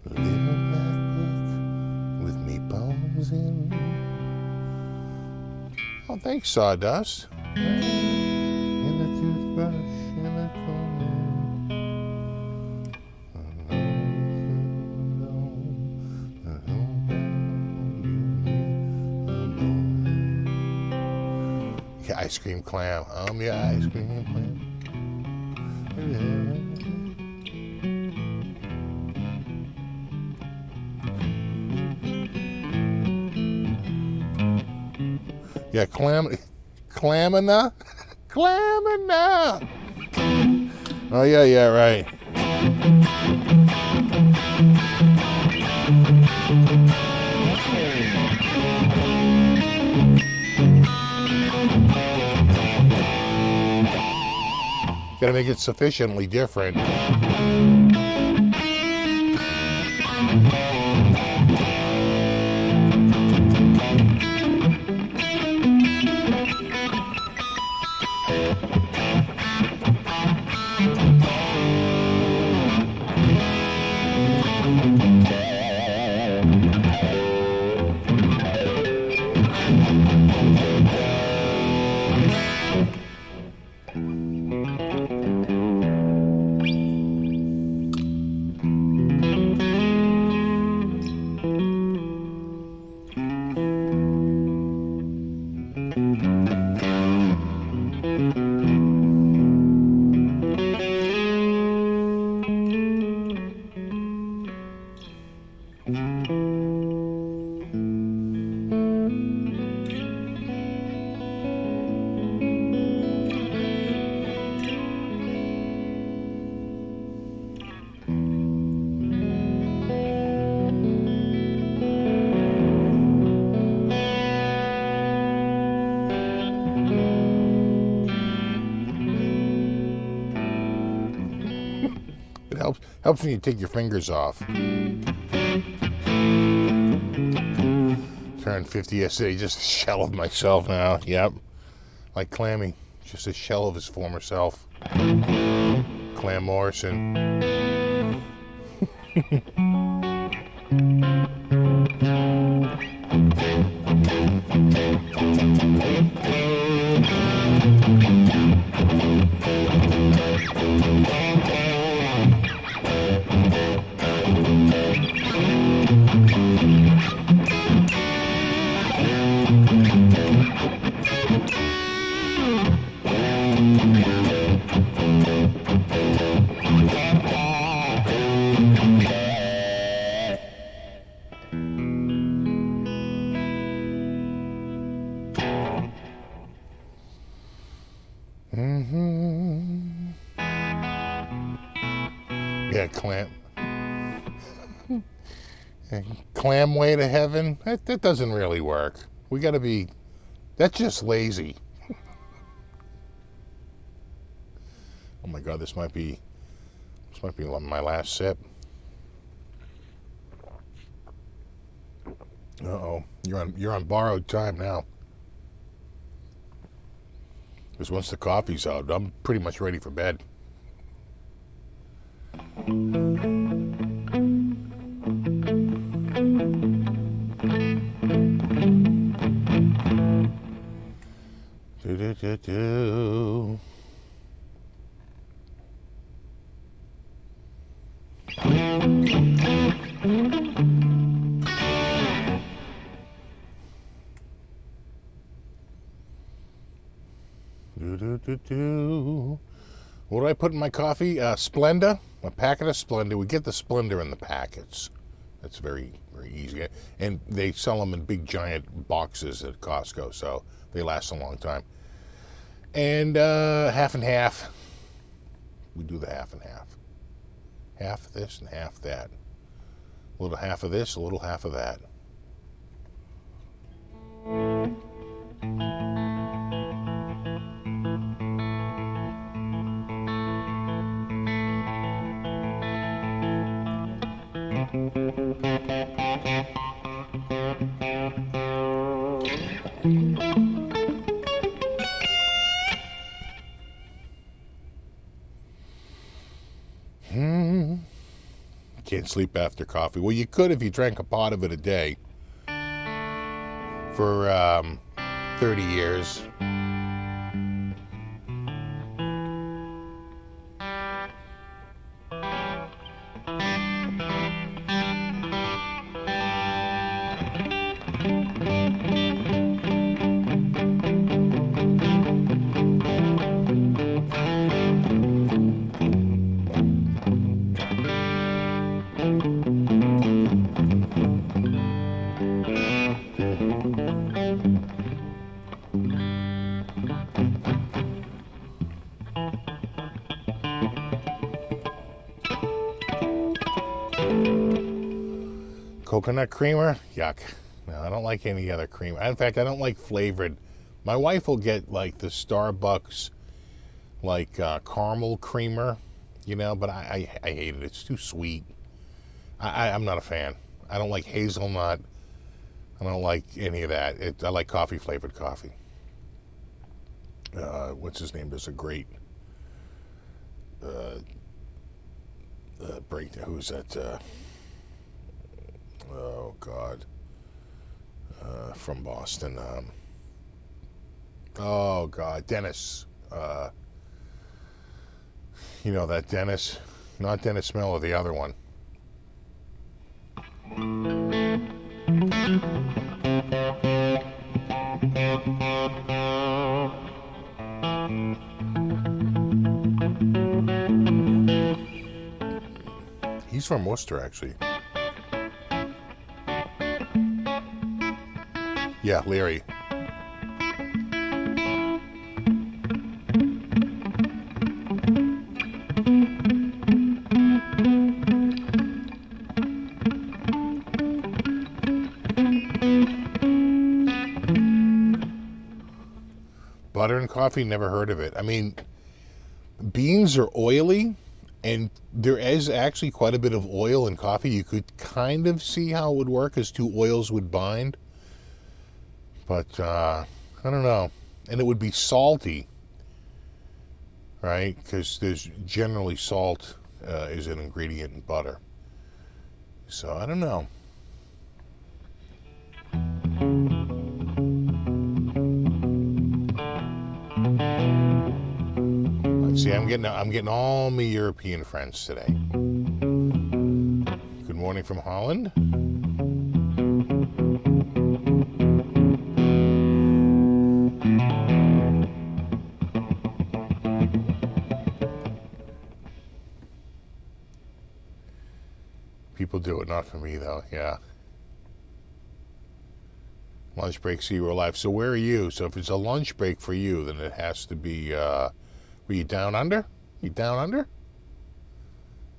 little black book with me poems in. Oh, thanks, Sawdust. And a toothbrush in the corner. Yeah, ice cream clam. Yeah, ice cream clam. Yeah, Clamina. Oh, yeah, right. Gotta make it sufficiently different. It helps when you take your fingers off. Turned 50 yesterday, just a shell of myself now. Yep. Like Clammy, just a shell of his former self. Clam Morrison. Yeah, clam way to heaven. That doesn't really work. We got to be. That's just lazy. Oh my God, this might be my last sip. Uh-oh, you're on borrowed time now. Because once the coffee's out, I'm pretty much ready for bed. Do. What do I put in my coffee? Splenda. A packet of Splenda. We get the Splenda in the packets. That's very, very easy. And they sell them in big, giant boxes at Costco, so they last a long time. And half and half. We do the half and half. Half this and half that. A little half of this, a little half of that. Can't sleep after coffee. Well, you could if you drank a pot of it a day for 30 years. Coconut creamer? Yuck. No, I don't like any other creamer. In fact, I don't like flavored. My wife will get like the Starbucks like caramel creamer, you know, but I hate it. It's too sweet. I'm not a fan. I don't like hazelnut. I don't like any of that. I like coffee flavored coffee. What's his name? There's a great break. Who's that? Oh God, from Boston. Oh God, Dennis. You know that Dennis, not Dennis Miller, the other one. He's from Worcester, actually. Yeah, Leary. Butter and coffee, never heard of it. I mean, beans are oily, And there is actually quite a bit of oil in coffee. You could kind of see how it would work as two oils would bind. But I don't know. And it would be salty, right? Because there's generally salt is an ingredient in butter. So I don't know. See, I'm getting all my European friends today. Good morning from Holland. People do it, not for me though. Yeah. Lunch break, see you alive. So where are you? So if it's a lunch break for you, then it has to be. Were you down under? You down under?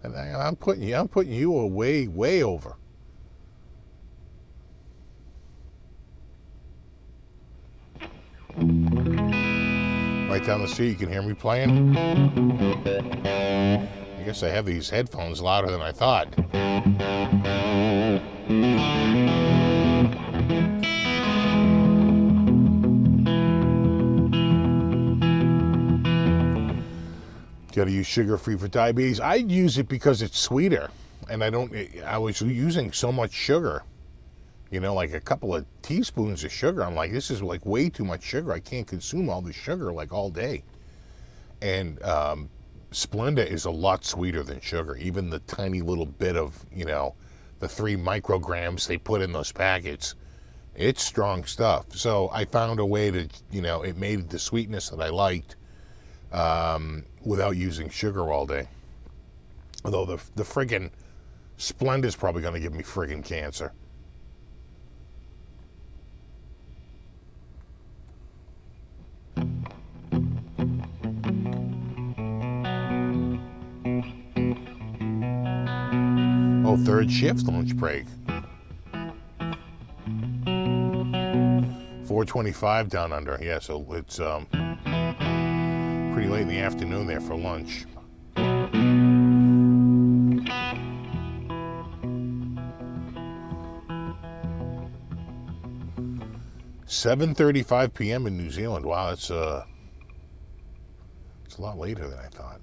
And I'm putting you way over. Right down the street, you can hear me playing. I guess I have these headphones louder than I thought. Got to use sugar-free for diabetes. I use it because it's sweeter, and I was using so much sugar, like a couple of teaspoons of sugar. I'm like, this is like way too much sugar. I can't consume all this sugar like all day. And Splenda is a lot sweeter than sugar. Even the tiny little bit of, the 3 micrograms they put in those packets, it's strong stuff. So I found a way to, it made the sweetness that I liked. Without using sugar all day. Although the friggin' Splenda is probably going to give me friggin' cancer. Oh, third shift lunch break. 4:25 down under. Yeah, so it's pretty late in the afternoon there for lunch. $7:35 p.m. in New Zealand. Wow, it's a lot later than I thought.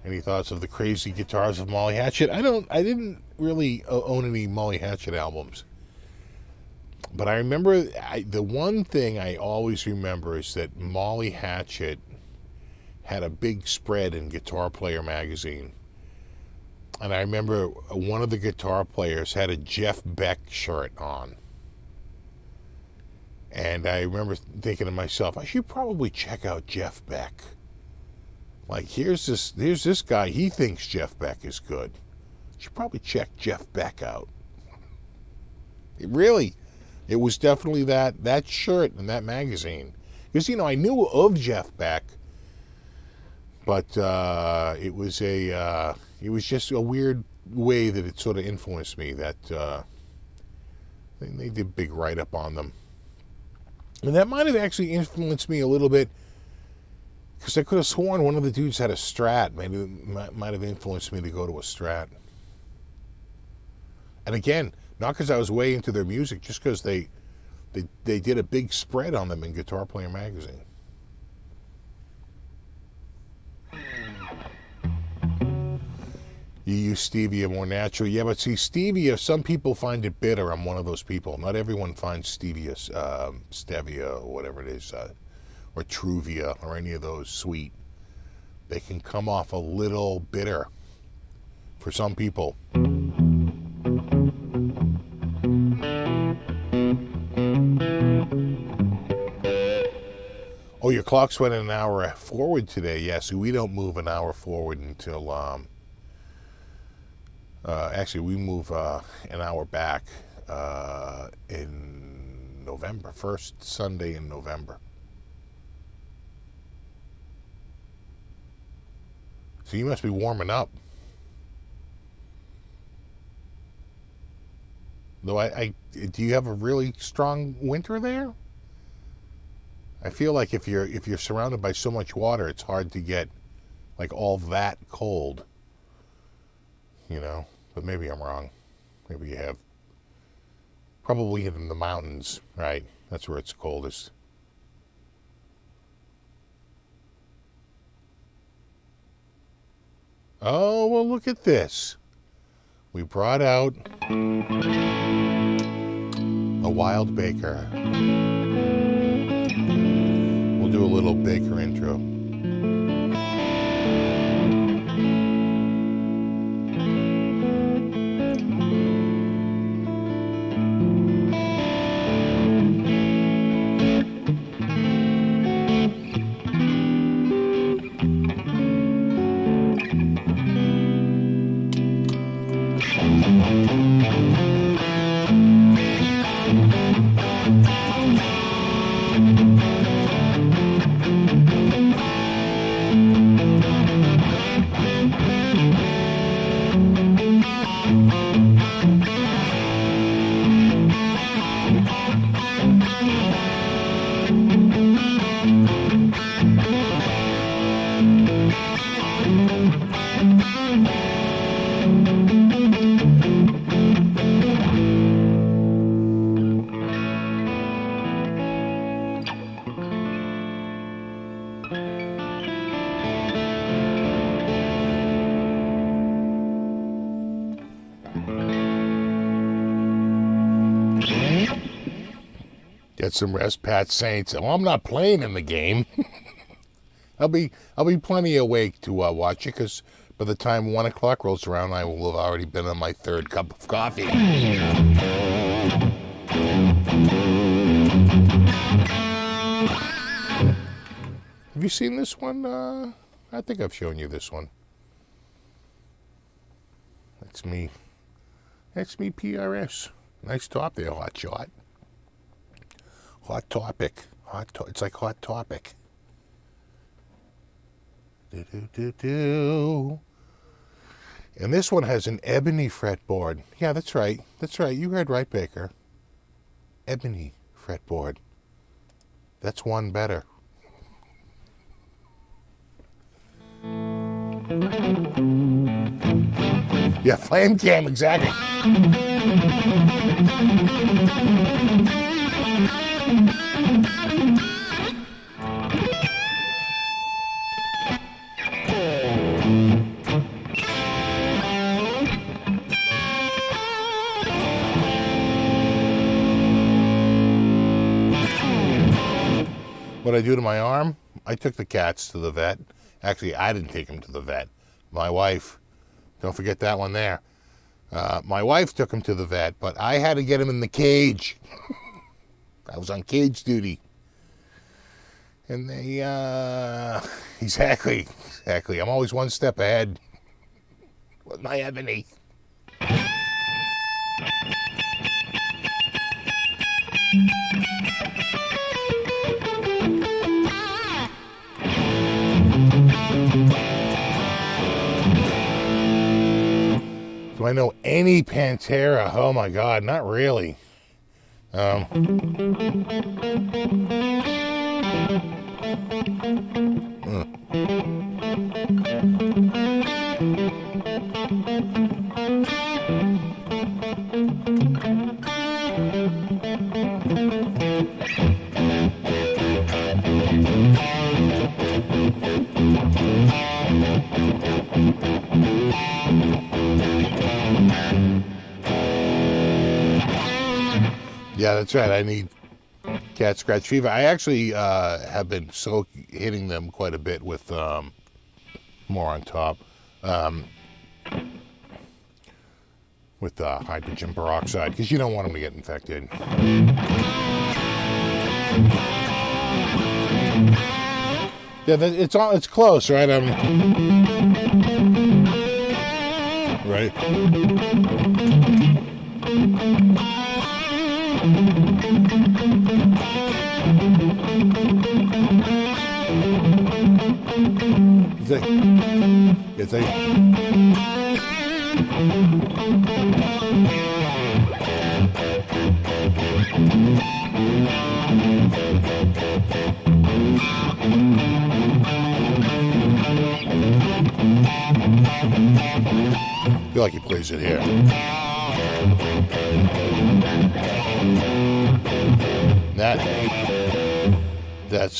Any thoughts of the crazy guitars of Molly Hatchet? I didn't really own any Molly Hatchet albums. But I remember, the one thing I always remember is that Molly Hatchet had a big spread in Guitar Player magazine. And I remember one of the guitar players had a Jeff Beck shirt on. And I remember thinking to myself, I should probably check out Jeff Beck. Like, here's this guy, he thinks Jeff Beck is good. I should probably check Jeff Beck out. It was definitely that shirt and that magazine. Because, I knew of Jeff Beck, but it was just a weird way that it sort of influenced me, that they did a big write-up on them. And that might have actually influenced me a little bit, because I could have sworn one of the dudes had a Strat. Maybe it might have influenced me to go to a Strat. And again, not because I was way into their music, just because they did a big spread on them in Guitar Player magazine. You use stevia more naturally. Yeah, but see, stevia, some people find it bitter. I'm one of those people. Not everyone finds stevia, stevia, or whatever it is, or truvia, or any of those sweet. They can come off a little bitter for some people. Oh, your clock's went an hour forward today. Yes, we don't move an hour forward until, actually, we move an hour back in November, first Sunday in November. So you must be warming up. Though do you have a really strong winter there? I feel like if you're surrounded by so much water, it's hard to get like all that cold. You know, but maybe I'm wrong. Maybe you have probably in the mountains, right? That's where it's coldest. Oh, well, look at this. We brought out a wild baker. We'll do a little baker intro. Get some rest, Pat Saints. Well, I'm not playing in the game. I'll be plenty awake to watch it, because by the time 1 o'clock rolls around, I will have already been on my third cup of coffee. Have you seen this one? I think I've shown you this one. That's me. That's me, PRS. Nice top there, Hot Shot. Hot Topic. It's like Hot Topic. Do. And this one has an ebony fretboard. Yeah, that's right. That's right. You heard right, Baker. Ebony fretboard. That's one better. Yeah, flame cam, exactly. What I do to my arm, I took the cats to the vet. Actually, I didn't take them to the vet. My wife, don't forget that one there. My wife took him to the vet, but I had to get him in the cage. I was on cage duty. And they, exactly. I'm always one step ahead with my ebony. Do I know any Pantera? Oh my God, not really. Yeah, that's right. I need cat scratch fever. I actually have been hitting them quite a bit with more on top with hydrogen peroxide, because you don't want them to get infected. Yeah, it's close, right? Right. It's a feel like he plays it here. That's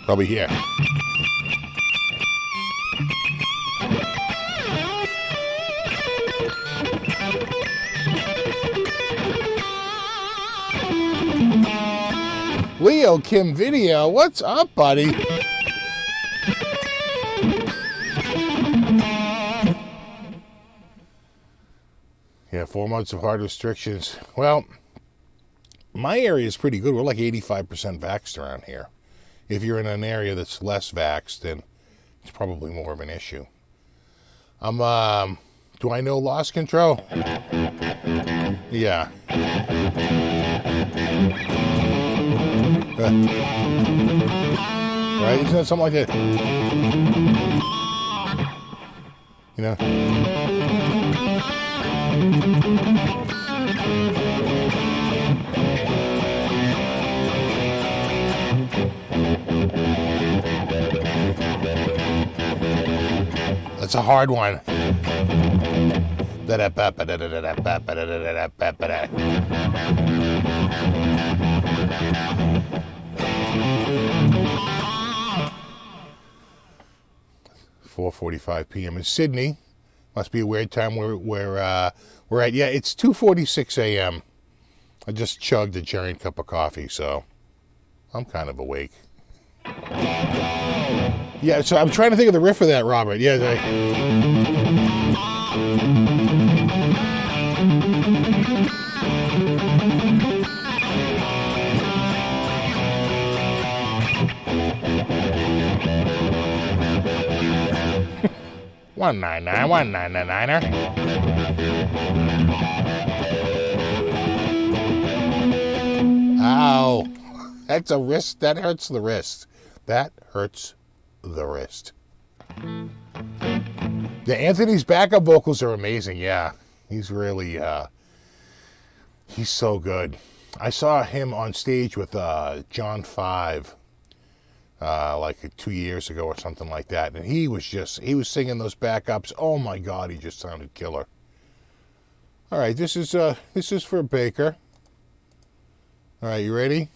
probably here. Leo Kim Video, what's up, buddy? Yeah, 4 months of hard restrictions. Well, my area is pretty good. We're like 85% vaxxed around here. If you're in an area that's less vaxxed, then it's probably more of an issue. Do I know Lost Control? Yeah. Right? Isn't that something like that? You know? That's a hard one. 4:45 p.m. in Sydney. Must be a weird time where we're at. Yeah, it's 2:46 a.m. I just chugged a giant cup of coffee, so I'm kind of awake. Yeah, so I'm trying to think of the riff of that, Robert. Yeah, One 199er. Ow. That's a wrist. That hurts the wrist. That hurts the wrist. Yeah, Anthony's backup vocals are amazing. Yeah, he's really, he's so good. I saw him on stage with John 5 like 2 years ago or something like that, and he was singing those backups. Oh my God, he just sounded killer. All right, this is for Baker. All right, you ready?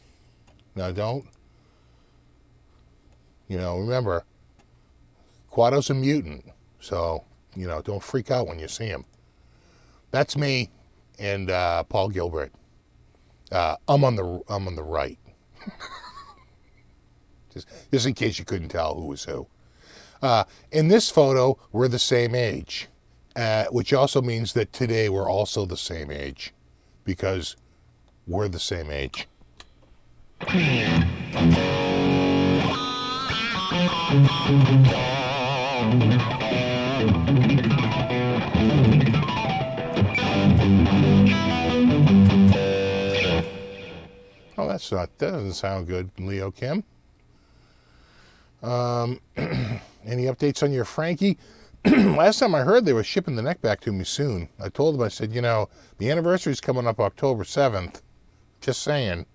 No, don't. You know, remember, Quado's a mutant, so, you know, don't freak out when you see him. That's me and Paul Gilbert. I'm on the right. just in case you couldn't tell who was who. In this photo, we're the same age, which also means that today we're also the same age, because we're the same age. Oh, that doesn't sound good, Leo Kim. Any updates on your Frankie? Last time I heard they were shipping the neck back to me soon. I told them, I said, you know, the anniversary's coming up October 7th. Just saying.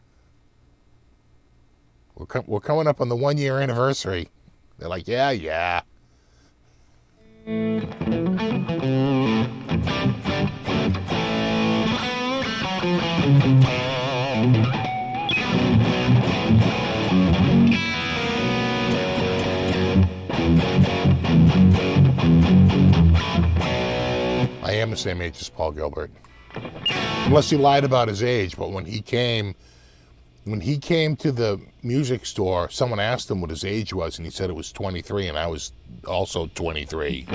We're coming up on the 1 year anniversary. They're like, yeah. I am the same age as Paul Gilbert. Unless he lied about his age, but when he came to the music store, someone asked him what his age was, and he said it was 23, and I was also 23.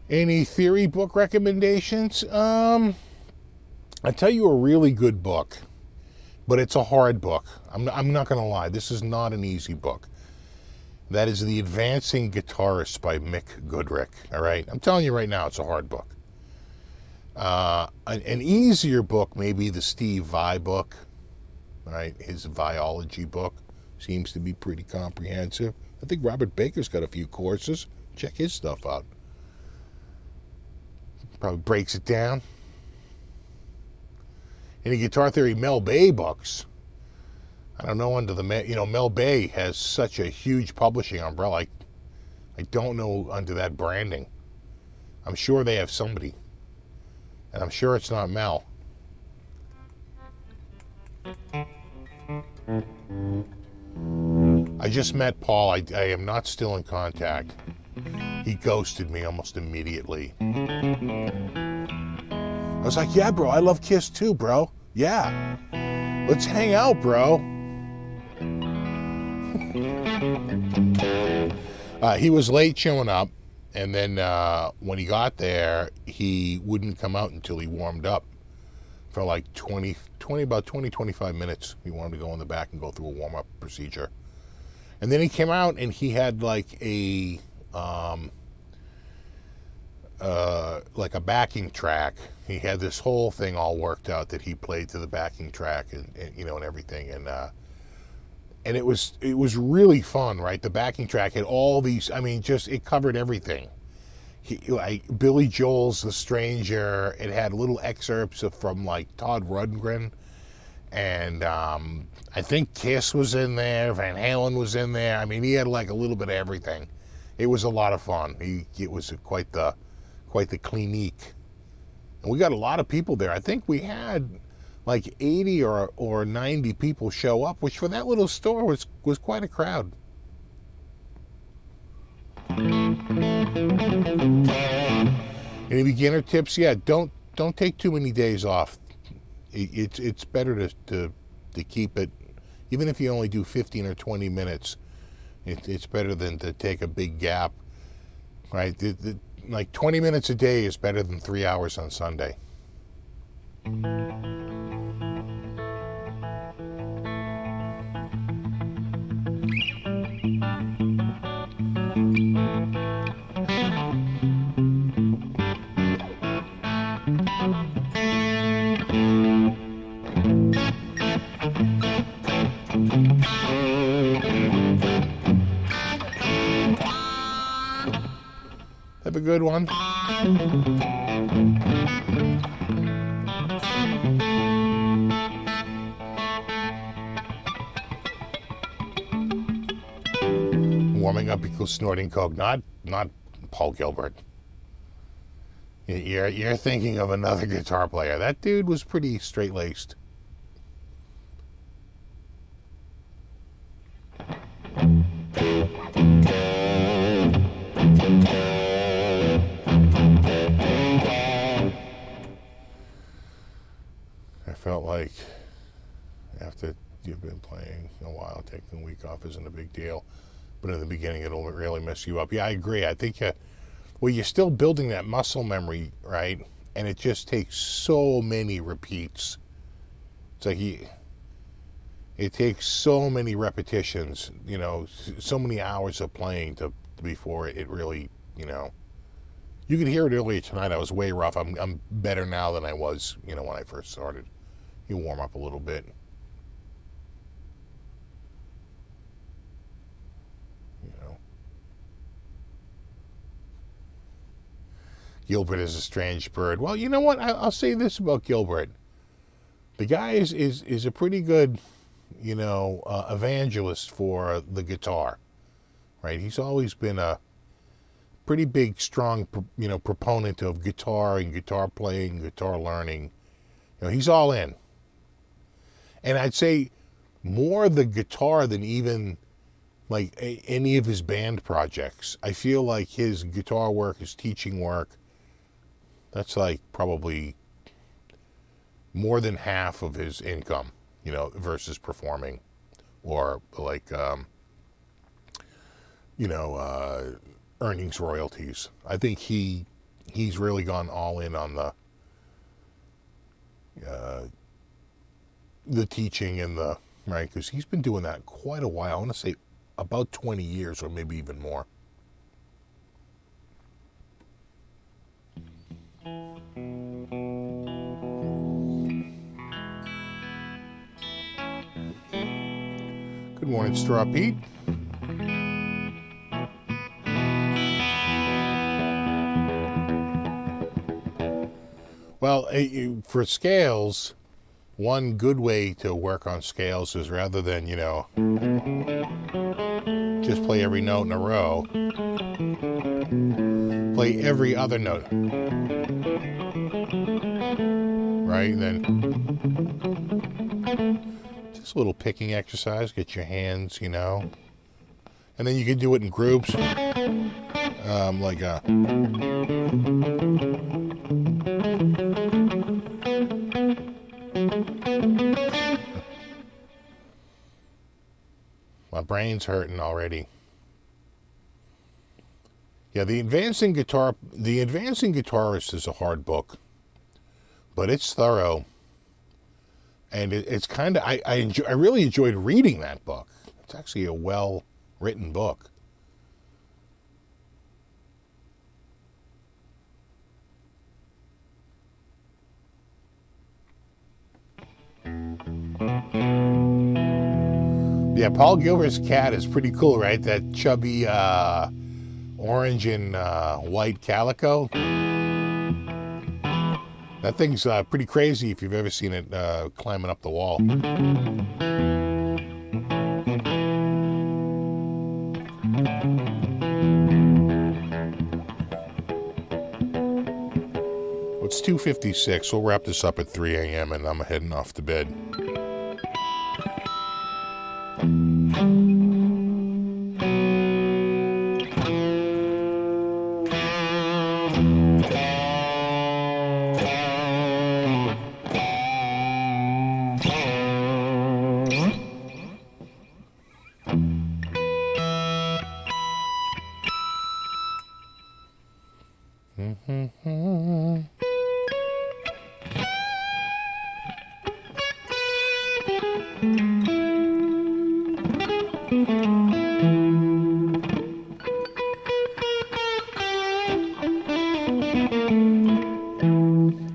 Any theory book recommendations? I'll tell you a really good book, but it's a hard book. I'm not going to lie. This is not an easy book. That is The Advancing Guitarist by Mick Goodrick. All right? I'm telling you right now, it's a hard book. An easier book may be the Steve Vai book. All right? His Viology book seems to be pretty comprehensive. I think Robert Baker's got a few courses. Check his stuff out. Probably breaks it down. Any guitar theory Mel Bay books? I don't know under the, Mel Bay has such a huge publishing umbrella. I don't know under that branding. I'm sure they have somebody. And I'm sure it's not Mel. I just met Paul. I am not still in contact. He ghosted me almost immediately. I was like, yeah, bro, I love Kiss too, bro. Yeah. Let's hang out, bro. He was late showing up, and then when he got there, he wouldn't come out until he warmed up for like 25 minutes. He wanted to go in the back and go through a warm-up procedure. And then he came out, and he had like a backing track. He had this whole thing all worked out that he played to the backing track and everything. And it was really fun, right? The backing track had all these, it covered everything. Billy Joel's The Stranger, it had little excerpts from like Todd Rundgren, and I think Kiss was in there, Van Halen was in there. He had like a little bit of everything. It was a lot of fun. It was quite the clinique. And we got a lot of people there. I think we had like 80 or 90 people show up, which for that little store was quite a crowd. Any beginner tips? Yeah, don't take too many days off. It's better to keep it, even if you only do 15 or 20 minutes. It's better than to take a big gap, right? Like 20 minutes a day is better than 3 hours on Sunday. Have a good one. Warming up equals snorting coke. Not Paul Gilbert. You're thinking of another guitar player. That dude was pretty straight-laced. I felt like after you've been playing a while, taking a week off isn't a big deal. But in the beginning, it'll really mess you up. Yeah, I agree. I think, you're still building that muscle memory, right? And it just takes so many repeats. It's like it takes so many repetitions, so many hours of playing before it really, You could hear it earlier tonight. I was way rough. I'm better now than I was, when I first started. You warm up a little bit. Gilbert is a strange bird. Well, you know what? I'll say this about Gilbert. The guy is a pretty good, evangelist for the guitar, right? He's always been a pretty big, strong, proponent of guitar and guitar playing, guitar learning. He's all in. And I'd say more the guitar than even like any of his band projects. I feel like his guitar work, his teaching work, that's like probably more than half of his income, versus performing or like earnings royalties. I think he's really gone all in on the teaching and the right, because he's been doing that quite a while. I want to say about 20 years or maybe even more. Good morning, Straw Pete. Well, for scales, one good way to work on scales is rather than, just play every note in a row, play every other note. Right? And then just a little picking exercise, get your hands, and then you can do it in groups, like a... My brain's hurting already. Yeah, The Advancing Guitarist is a hard book, but it's thorough, and it's kind of I really enjoyed reading that book. It's actually a well-written book. Yeah, Paul Gilbert's cat is pretty cool, right? That chubby orange and white calico. That thing's pretty crazy if you've ever seen it climbing up the wall. Well, it's 2:56. We'll wrap this up at 3 a.m. and I'm heading off to bed.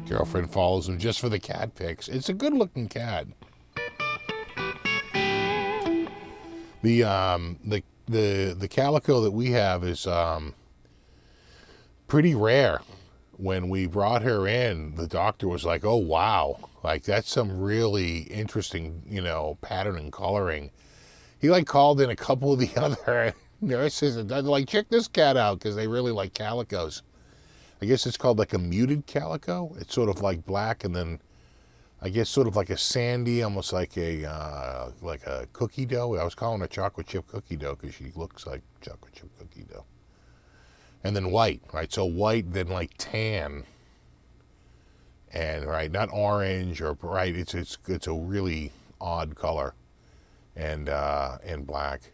Girlfriend follows him just for the cat pics. It's a good looking cat. The calico that we have is pretty rare. When we brought her in, the doctor was like, "Oh wow, like that's some really interesting, pattern and coloring." He called in a couple of the other nurses and they're like, "Check this cat out," because they really like calicos. I guess it's called like a muted calico. It's sort of like black and then I guess sort of like a sandy, almost like a cookie dough. I was calling her chocolate chip cookie dough because she looks like chocolate chip cookie dough. And then white, right? So white, then like tan, and right, not orange or right. It's a really odd color, and black.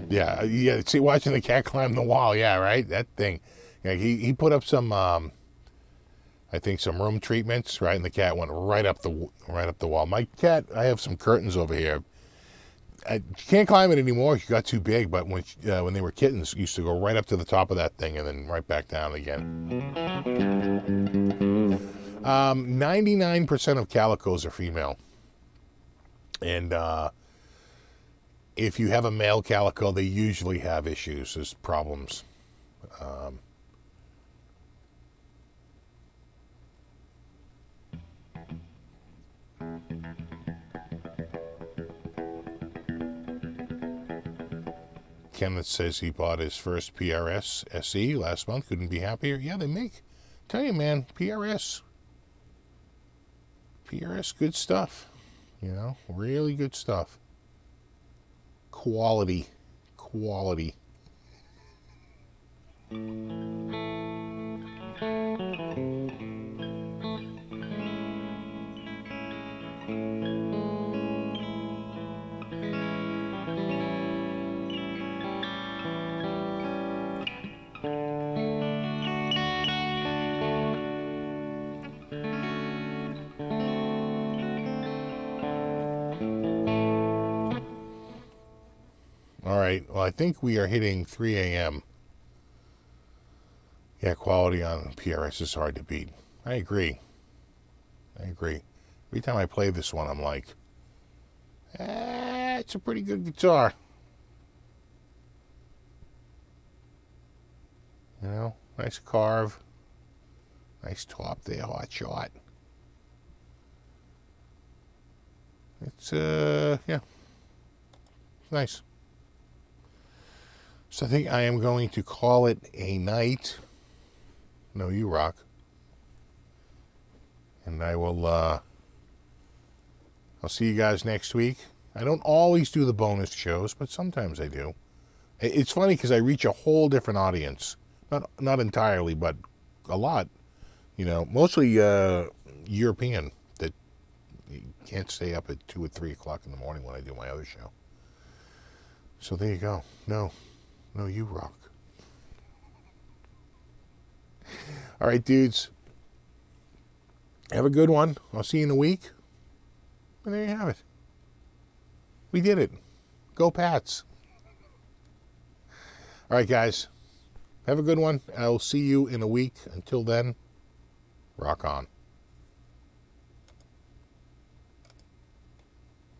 Yeah. See, watching the cat climb the wall. Yeah, right. That thing. Yeah, he put up some. I think some room treatments, right, and the cat went right up the wall. My cat, I have some curtains over here. She can't climb it anymore. She got too big, but when they were kittens, used to go right up to the top of that thing and then right back down again. 99% of calicos are female, and if you have a male calico, they usually have issues, there's problems. Kenneth says he bought his first PRS SE last month. Couldn't be happier. Yeah, they make. Tell you, man, PRS, good stuff. Really good stuff. Quality. right. Well, I think we are hitting 3 a.m. Yeah, quality on PRS is hard to beat. I agree. Every time I play this one, I'm like, it's a pretty good guitar. You know, nice carve. Nice top there, hot shot. It's, yeah. It's nice. So I think I am going to call it a night. No, you rock. And I will, I'll see you guys next week. I don't always do the bonus shows, but sometimes I do. It's funny because I reach a whole different audience. Not entirely, but a lot. You know, mostly European that can't stay up at 2 or 3 o'clock in the morning when I do my other show. So there you go. No, you rock. All right, dudes. Have a good one. I'll see you in a week. And there you have it. We did it. Go Pats. All right, guys. Have a good one. I'll see you in a week. Until then, rock on.